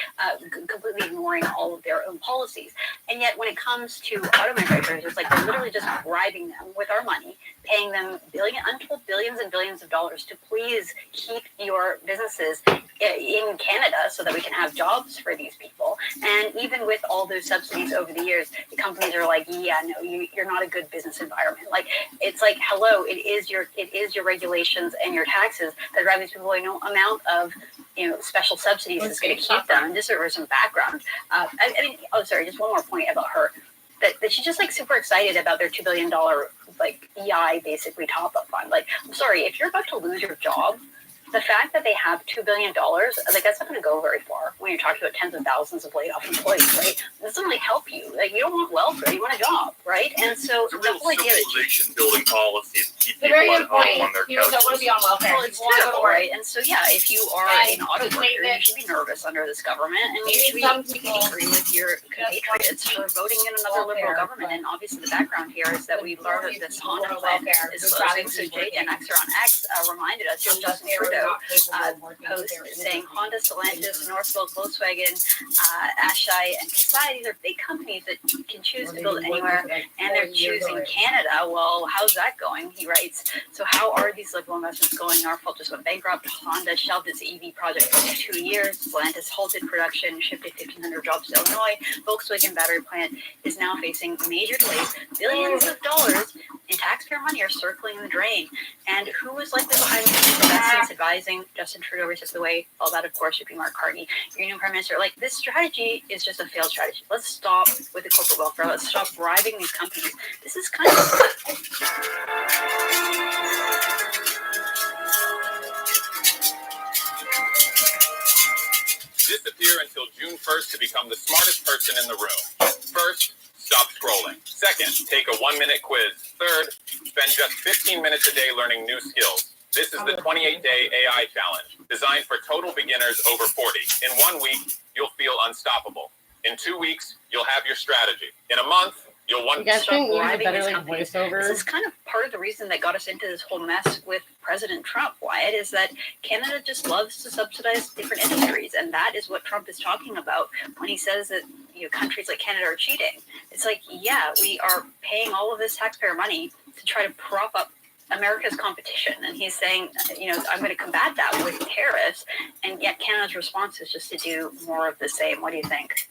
Completely ignoring all of their own policies. And yet when it comes to auto manufacturers, it's like they're literally just bribing them with our money, paying them untold billions and billions of dollars to please keep your businesses in Canada so that we can have jobs for these people. And even with all those subsidies over the years, the companies are like, yeah, no, you're not a good business environment. Like, it's like, hello, it is your regulations and your taxes that drive these people no amount of special subsidies is going to keep them. And just for some background, just one more point about her. That she's just like super excited about their $2 billion like EI basically top up fund. Like, I'm sorry, if you're about to lose your job, the fact that they have $2 billion, like, that's not going to go very far when you're talking about tens of thousands of laid off employees, right? It doesn't really help you. Like, you don't want welfare, you want a job, right? And so it's a real civilization building policy to keep people at home on their couches. People don't want to be on welfare. Well, it's true, right? And so, yeah, if you are an auto worker, you should be nervous under this government, and you should be angry with your compatriots for voting in another liberal government. And obviously, the background here is that we learned that this Honda plant is closing. So JN Xer on X reminded us of Justin Trudeau post saying Honda, Stellantis, Northvolt, Volkswagen, Ashai, and Kasai, these are big companies that can choose to build anywhere, and they're choosing Canada. Well, how's that going? He writes, so how are these liberal investments going? Northvolt just went bankrupt. Honda shelved its EV project for 2 years. Stellantis halted production, shifted 1,500 jobs to Illinois. Volkswagen battery plant is now facing major delays. Billions of dollars in taxpayer money are circling the drain. And who is likely behind these investments advising Justin Trudeau received the way? All that, of course, should be Mark Carney, your new prime minister. Like, this strategy is just a failed strategy. Let's stop with the corporate welfare. Let's stop bribing these companies. This is kind of... Disappear until June 1st to become the smartest person in the room. First, stop scrolling. Second, take a 1-minute quiz. Third, spend just 15 minutes a day learning new skills. This is the 28-day AI challenge, designed for total beginners over 40. In 1 week, you'll feel unstoppable. In 2 weeks, you'll have your strategy. In a month, you'll want to stop bribing these companies. This is kind of part of the reason that got us into this whole mess with President Trump, Wyatt, is that Canada just loves to subsidize different industries, and that is what Trump is talking about when he says that countries like Canada are cheating. It's like, yeah, we are paying all of this taxpayer money to try to prop up America's competition, and he's saying, I'm going to combat that with tariffs, and yet Canada's response is just to do more of the same. What do you think?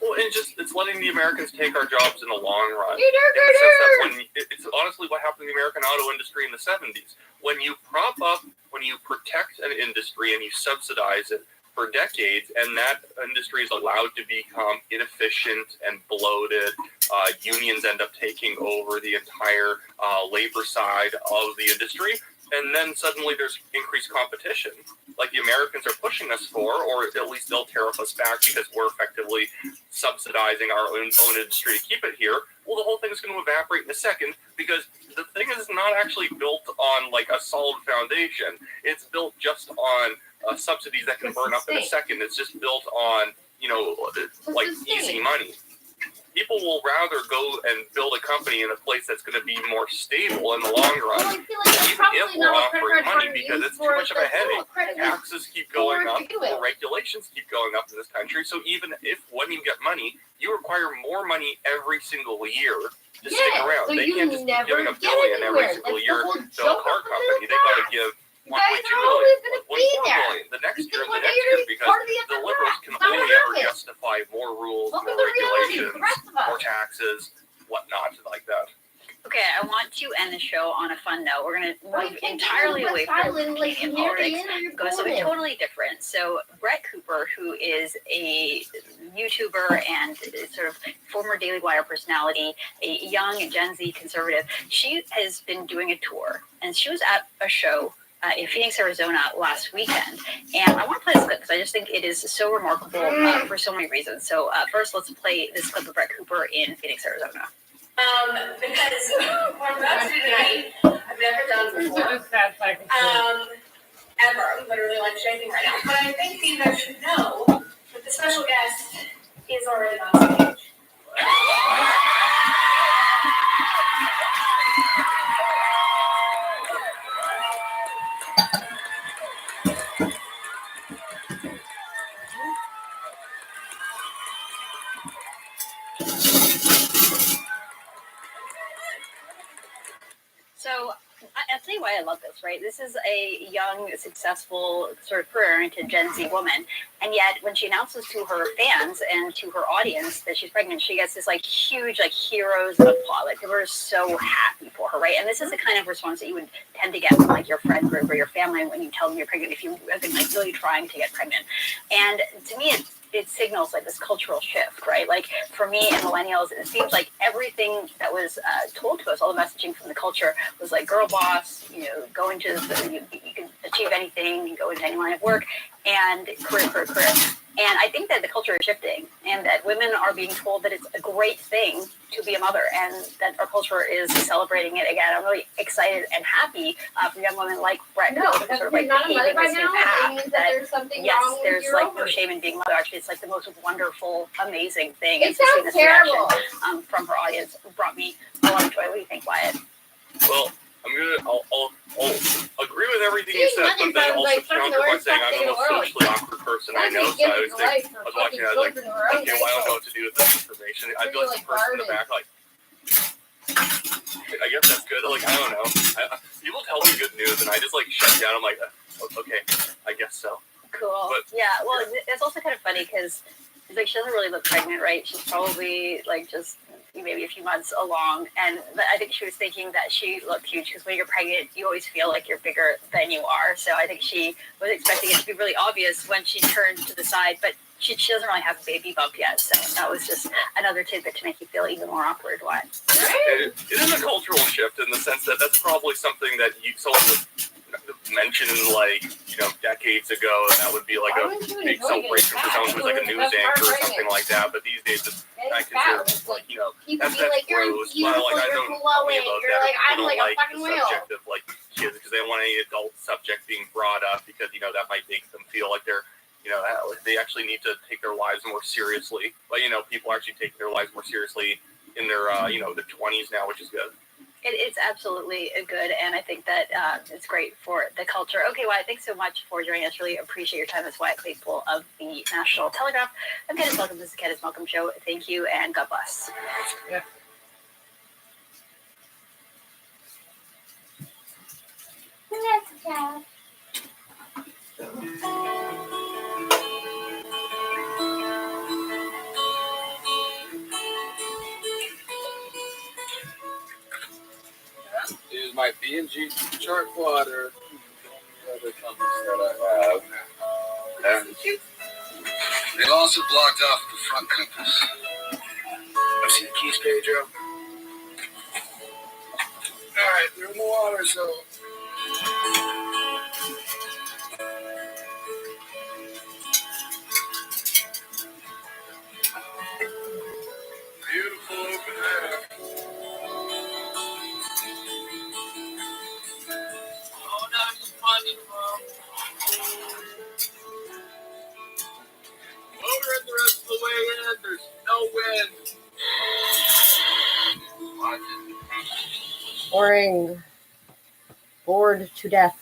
Well, it's letting the Americans take our jobs in the long run. It's honestly what happened in the American auto industry in the 70s. When you prop up, when you protect an industry and you subsidize it for decades, and that industry is allowed to become inefficient and bloated, unions end up taking over the entire labor side of the industry, and then suddenly there's increased competition, like the Americans are pushing us for, or at least they'll tariff us back because we're effectively subsidizing our own industry to keep it here. Well, the whole thing is going to evaporate in a second, because the thing is not actually built on like a solid foundation. It's built just on subsidies that can burn up in a second. It's just built on, like easy money. people will rather go and build a company in a place that's going to be more stable in the long run, Well, I feel like even if we're offering money, because it's too much of a headache. Taxes keep going up, regulations keep going up in this country. So even if when you get money, you require more money every single year to stick around. So they can't just keep giving $1 billion every single year to a car company. They got to give $1.2 billion, $1.4 billion the next year, and the next year, because the liberals can only ever justify more rules, more regulations, more taxes, whatnot, like that. Okay, I want to end the show on a fun note. We're going to move entirely away from Canadian politics, go to something totally different. So Brett Cooper, who is a YouTuber and sort of former Daily Wire personality, a young Gen Z conservative, she has been doing a tour, and she was at a show in Phoenix, Arizona last weekend. And I want to play this clip because I just think it is so remarkable for so many reasons. So first, let's play this clip of Brett Cooper in Phoenix, Arizona. Because what I'm about to do tonight, I've never done before. Ever. I'm literally like shaking right now. But I think you guys should know that the special guest is already on stage. So I'll tell you why I love this, right? This is a young, successful, sort of career-oriented Gen Z woman, and yet when she announces to her fans and to her audience that she's pregnant, she gets this like huge, like heroes applause. Like people are so happy for her, right? And this is the kind of response that you would tend to get from like your friend group or your family when you tell them you're pregnant if you have been like really trying to get pregnant. And to me, it signals like this cultural shift, right? Like for me and millennials, it seems like everything that was told to us, all the messaging from the culture was like girl boss, you know, go into you can achieve anything, you go into any line of work, and career. And I think that the culture is shifting, and that women are being told that it's a great thing to be a mother, and that our culture is celebrating it again. I'm really excited and happy for young women like Brett, sort of like paving this new path. That there's something wrong with there's like no shame in being a mother. Actually, it's like the most wonderful, amazing thing. It sounds terrible. From her audience brought me a lot of joy. What do you think, Wyatt? Well, I'll agree with everything you said, but then also counter by saying I'm the most socially awkward person I know, so I was watching that, I was like, okay, well, I don't know what to do with this information. I'd be like the person in the back, like, I guess that's good. Like, I don't know. People tell me good news, and I just, like, shut down. I'm like, okay, I guess so. Cool. But, yeah, well, it's also kind of funny, because like she doesn't really look pregnant, right? She's probably, like, just maybe a few months along, and I think she was thinking that she looked huge, because when you're pregnant, you always feel like you're bigger than you are. So I think she was expecting it to be really obvious when she turned to the side, but she doesn't really have a baby bump yet. So that was just another tidbit to make you feel even more awkward. Why? It is a cultural shift in the sense that that's probably something that someone would mention like, you know, decades ago, and that would be like a big celebration for someone who's like a news anchor or something like that. But these days, it's I consider like, you know, that's like, gross. But like, I don't worry about that. People don't like the subject of like kids because they don't want any adult subject being brought up because, you know, that might make them feel like they're, you know, they actually need to take their lives more seriously. But, you know, people are actually taking their lives more seriously in their, you know, their 20s now, which is good. It's absolutely good, and I think that it's great for the culture. Okay, Wyatt, thanks so much for joining us. Really appreciate your time. It's Wyatt Claypool of the National Telegraph. I'm Candace Malcolm. This is Candace Malcolm Show. Thank you, and God bless. Yeah. Is my B&G chart water. Other companies that I have. And they've also blocked off the front compass. I've seen the keys, Pedro. Alright, they're in the water, so. Beautiful open air. Oh, that's funny, Mom. Motor it the rest of the way in. There's no wind. boring. Bored to death.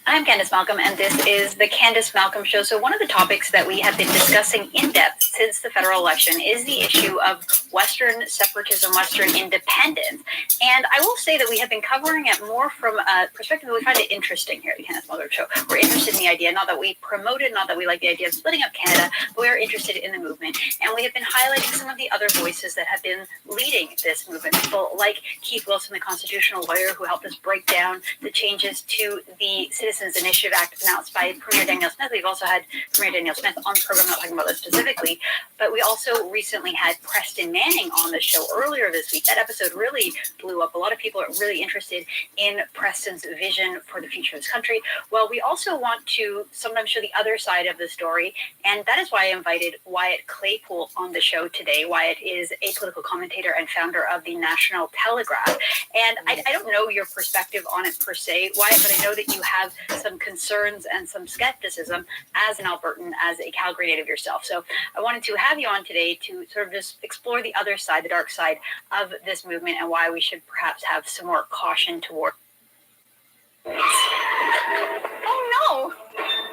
I'm Candace Malcolm, and this is the Candace Malcolm Show. So one of the topics that we have been discussing in depth since the federal election is the issue of Western separatism, Western independence. And I will say that we have been covering it more from a perspective that we find it interesting here at the Candace Malcolm Show. We're interested in the idea, not that we promote it, not that we like the idea of splitting up Canada, but we are interested in the movement. And we have been highlighting some of the other voices that have been leading this movement. People like Keith Wilson, the constitutional lawyer who helped us break down the changes to the Citizens Initiative Act announced by Premier Danielle Smith. We've also had Premier Danielle Smith on the program, not talking about this specifically, but we also recently had Preston Manning on the show earlier this week. That episode really blew up. A lot of people are really interested in Preston's vision for the future of this country. Well, we also want to sometimes show the other side of the story, and that is why I invited Wyatt Claypool on the show today. Wyatt is a political commentator and founder of the National Telegraph, and I don't know your perspective on it per se, Wyatt, but I know that you have some concerns and some skepticism as an Albertan, as a Calgary native yourself. So I wanted to have you on today to sort of just explore the other side, the dark side of this movement, and why we should perhaps have some more caution toward. Oh no!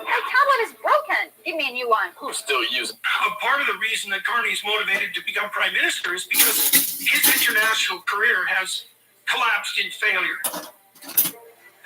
My tablet is broken. Give me a new one. Who's still using? Part of the reason that Carney's motivated to become prime minister is because his international career has collapsed in failure.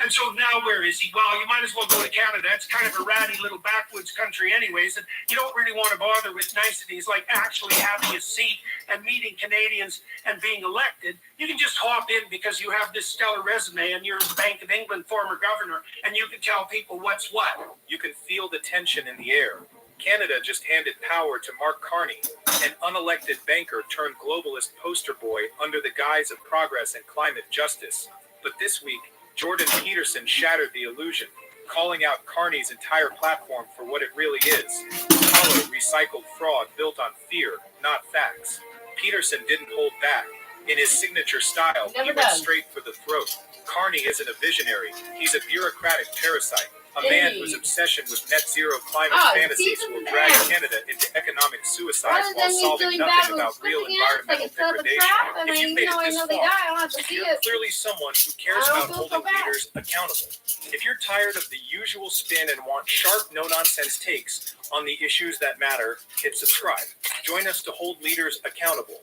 And so now where is he? Well, you might as well go to Canada. It's kind of a ratty little backwoods country anyways, and you don't really want to bother with niceties like actually having a seat and meeting Canadians and being elected. You can just hop in because you have this stellar resume and you're the Bank of England former governor, and you can tell people what's what. You can feel the tension in the air. Canada just handed power to Mark Carney, an unelected banker turned globalist poster boy under the guise of progress and climate justice. But this week, Jordan Peterson shattered the illusion, calling out Carney's entire platform for what it really is: hollow, recycled fraud built on fear, not facts. Peterson didn't hold back. In his signature style, he went straight for the throat. Carney isn't a visionary. He's a bureaucratic parasite. A man whose obsession with net zero climate fantasies will drag Canada into economic suicide while solving nothing about real environmental degradation. If you've made it this far, you're clearly someone who cares about holding leaders accountable. If you're tired of the usual spin and want sharp, no-nonsense takes on the issues that matter, hit subscribe. Join us to hold leaders accountable,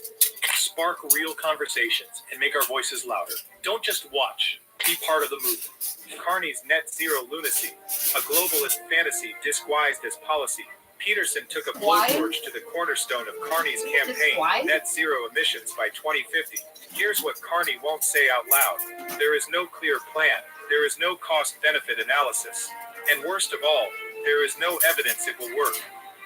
spark real conversations, and make our voices louder. Don't just watch. Be part of the movement. Carney's net zero lunacy, a globalist fantasy disguised as policy. Peterson took a blowtorch to the cornerstone of Carney's campaign, net zero emissions by 2050. Here's what Carney won't say out loud. There is no clear plan. There is no cost-benefit analysis. And worst of all, there is no evidence it will work.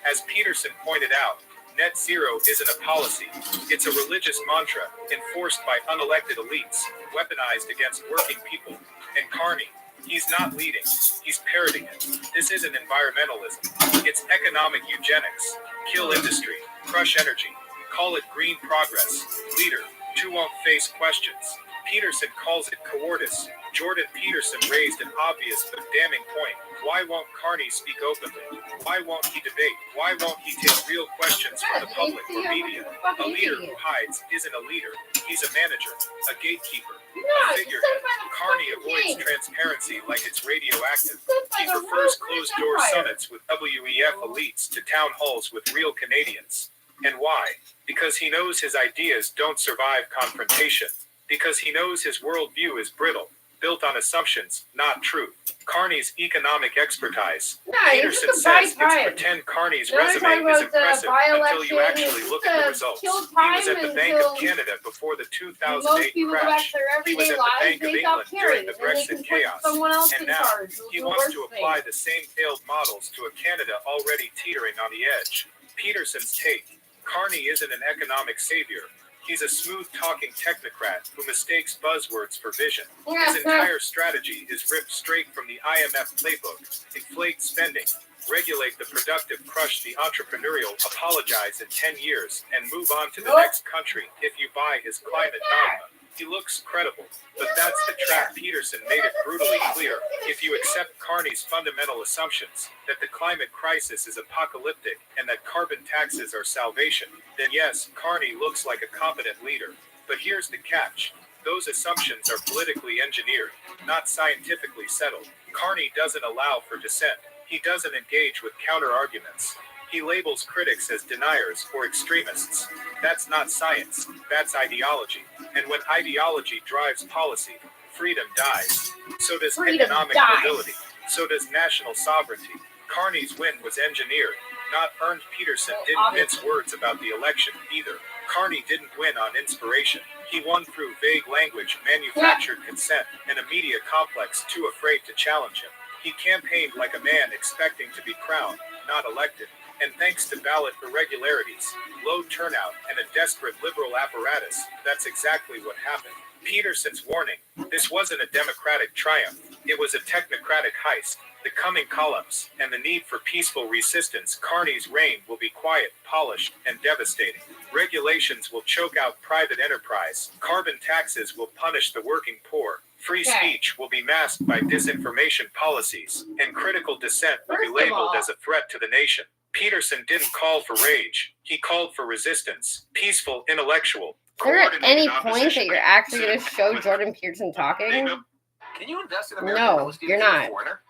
As Peterson pointed out, net zero isn't a policy. It's a religious mantra enforced by unelected elites, weaponized against working people. And Carney, he's not leading, he's parroting it. This isn't environmentalism. It's economic eugenics. Kill industry, crush energy, call it green progress. Leader, two won't face questions. Peterson calls it cowardice. Jordan Peterson raised an obvious but damning point. Why won't Carney speak openly? Why won't he debate? Why won't he take real questions from the public or media? A leader who hides isn't a leader. He's a manager, a gatekeeper, a figurehead. Carney avoids transparency like it's radioactive. He prefers closed-door summits with WEF elites to town halls with real Canadians. And why? Because he knows his ideas don't survive confrontation. Because he knows his worldview is brittle, built on assumptions, not truth. Carney's economic expertise. Peterson says it's pretend Carney's resume is impressive until you actually look at the results. He was at the Bank of Canada before the 2008 crash. He was at the Bank of England during the Brexit chaos. And now, he wants to apply the same failed models to a Canada already teetering on the edge. Peterson's take: Carney isn't an economic savior. He's a smooth-talking technocrat who mistakes buzzwords for vision. His entire strategy is ripped straight from the IMF playbook. Inflate spending, regulate the productive, crush the entrepreneurial, apologize in 10 years, and move on to the next country if you buy his climate dogma. He looks credible, but that's the trap. Peterson made it brutally clear. If you accept Carney's fundamental assumptions, that the climate crisis is apocalyptic and that carbon taxes are salvation, then yes, Carney looks like a competent leader. But here's the catch. Those assumptions are politically engineered, not scientifically settled. Carney doesn't allow for dissent. He doesn't engage with counter-arguments. He labels critics as deniers or extremists. That's not science, that's ideology. And when ideology drives policy, freedom dies. So does economic mobility. So does national sovereignty. Carney's win was engineered, not earned. Peterson didn't mince words about the election either. Carney didn't win on inspiration. He won through vague language, manufactured consent, and a media complex too afraid to challenge him. He campaigned like a man expecting to be crowned, not elected. And thanks to ballot irregularities, low turnout, and a desperate liberal apparatus, that's exactly what happened. Peterson's warning, this wasn't a democratic triumph, it was a technocratic heist. The coming columns, and the need for peaceful resistance. Carney's reign will be quiet, polished, and devastating. Regulations will choke out private enterprise. Carbon taxes will punish the working poor. Free speech will be masked by disinformation policies, and critical dissent will be labeled as a threat to the nation. Peterson didn't call for rage. He called for resistance. Peaceful, intellectual. Is there at any point that you're actually going to show Jordan Peterson talking? Can you invest in American real No, estate you're if you're a not. foreigner?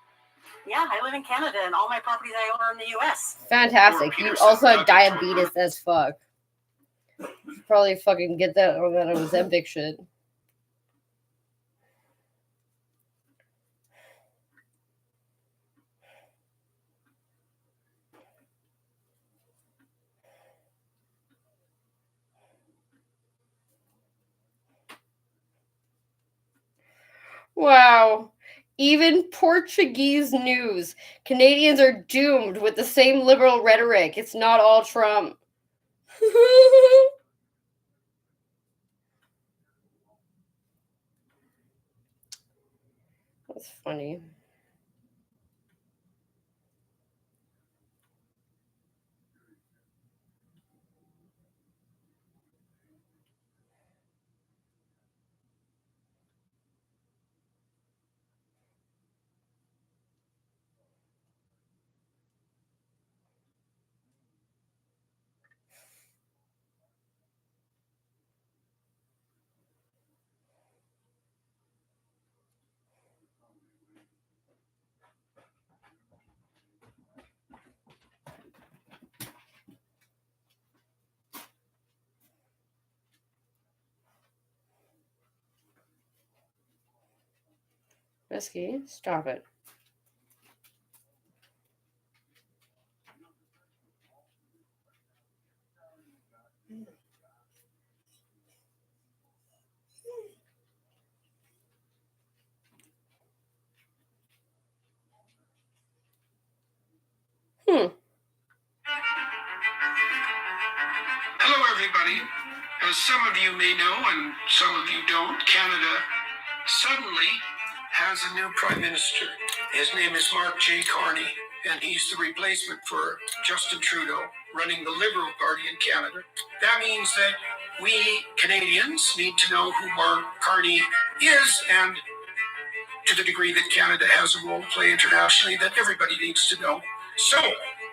Yeah, I live in Canada and all my properties I own are in the US. Fantastic. You also have diabetes as fuck. Probably fucking get that on that Ozempic shit. Wow. Even Portuguese news. Canadians are doomed with the same liberal rhetoric. It's not all Trump. That's funny. Whiskey, stop it. Hello, everybody. As some of you may know and some of you don't, Canada suddenly has a new prime minister. His name is Mark J. Carney, and he's the replacement for Justin Trudeau, running the Liberal Party in Canada. That means that we Canadians need to know who Mark Carney is, and to the degree that Canada has a role to play internationally, that everybody needs to know. So,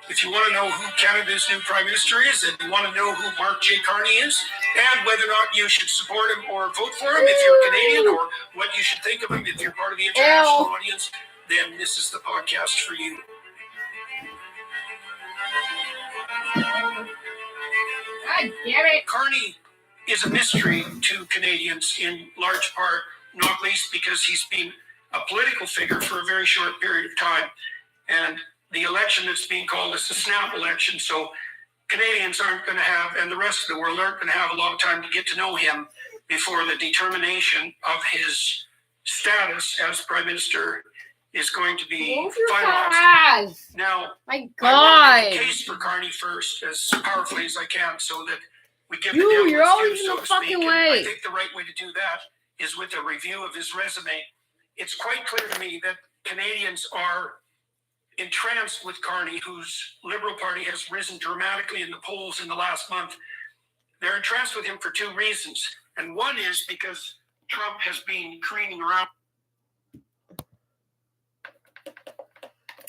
if you want to know who Canada's new Prime Minister is, and you want to know who Mark J. Carney is, and whether or not you should support him or vote for him if you're Canadian, or what you should think of him if you're part of the international audience, then this is the podcast for you. God damn it. Carney is a mystery to Canadians in large part, not least because he's been a political figure for a very short period of time. And the election that's being called is a snap election, so Canadians aren't going to have, and the rest of the world aren't going to have a lot of time to get to know him before the determination of his status as Prime Minister is going to be finalized. Now, my I want to make God. a case for Carney first, as powerfully as I can, so that We give You, the devil you're his always due, in so the to speak. fucking And way. I think the right way to do that is with a review of his resume. It's quite clear to me that Canadians are entranced with Carney, whose Liberal Party has risen dramatically in the polls in the last month. They're entranced with him for two reasons. And one is because Trump has been careening around.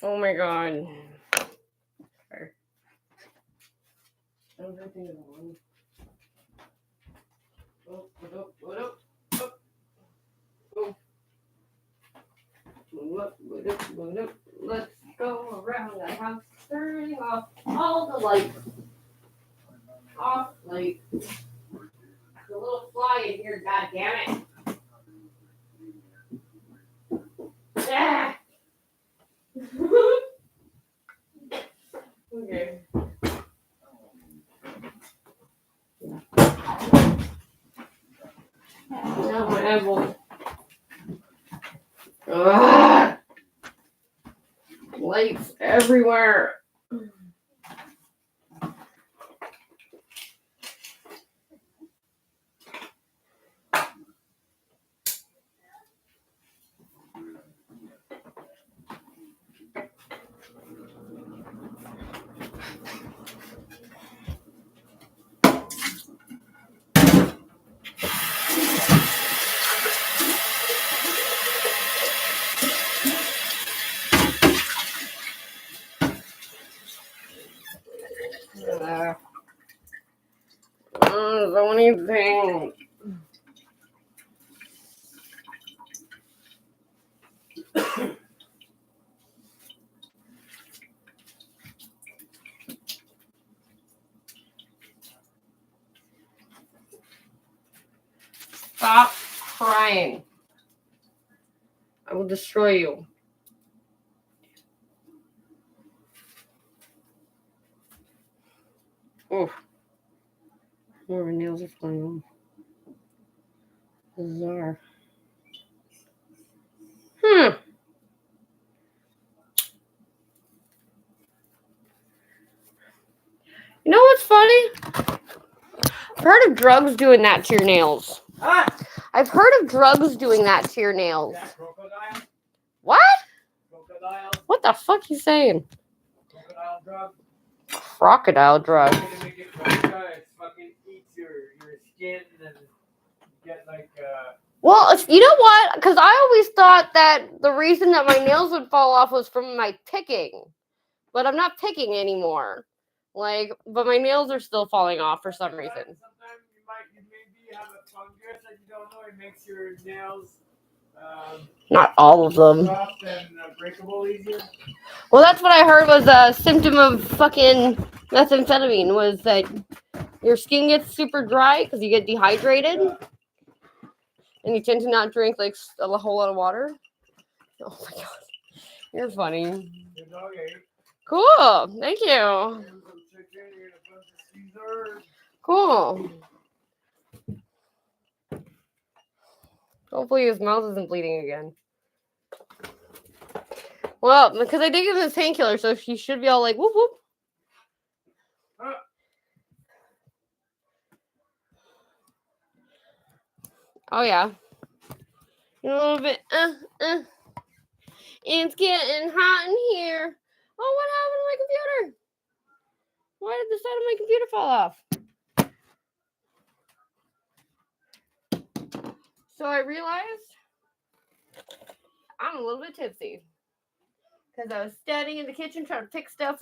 Oh my god. Let's go around the house, turning off all the lights. Off light. There's a little fly in here, goddammit. Ah! Okay. Now my eyeball. Ah! Lights everywhere. So many things. Stop crying. I will destroy you. Oh. More of my nails are flying off. Bizarre. You know what's funny? I've heard of drugs doing that to your nails. I've heard of drugs doing that to your nails. Yeah, crocodile. What? Crocodile. What the fuck you saying? Crocodile drug. Crocodile drug. Make it crocodile, it fucking eats your skin and you get like Well, you know what? Because I always thought that the reason that my nails would fall off was from my picking. But I'm not picking anymore. But my nails are still falling off for some reason. Sometimes you maybe have a fungus that you don't know. It makes your nails Not all of them. soft and breakable easier. Well, that's what I heard was a symptom of fucking methamphetamine, was that your skin gets super dry because you get dehydrated. Yeah. And you tend to not drink like a whole lot of water. Oh my god. You're funny. Your dog ate. Cool. Thank you. Cool. Hopefully his mouth isn't bleeding again. Well, because I did give him his painkiller, so he should be all like, whoop whoop. Oh yeah. A little bit, It's getting hot in here. Oh, what happened to my computer? Why did the side of my computer fall off? So I realized I'm a little bit tipsy because I was standing in the kitchen trying to pick stuff up.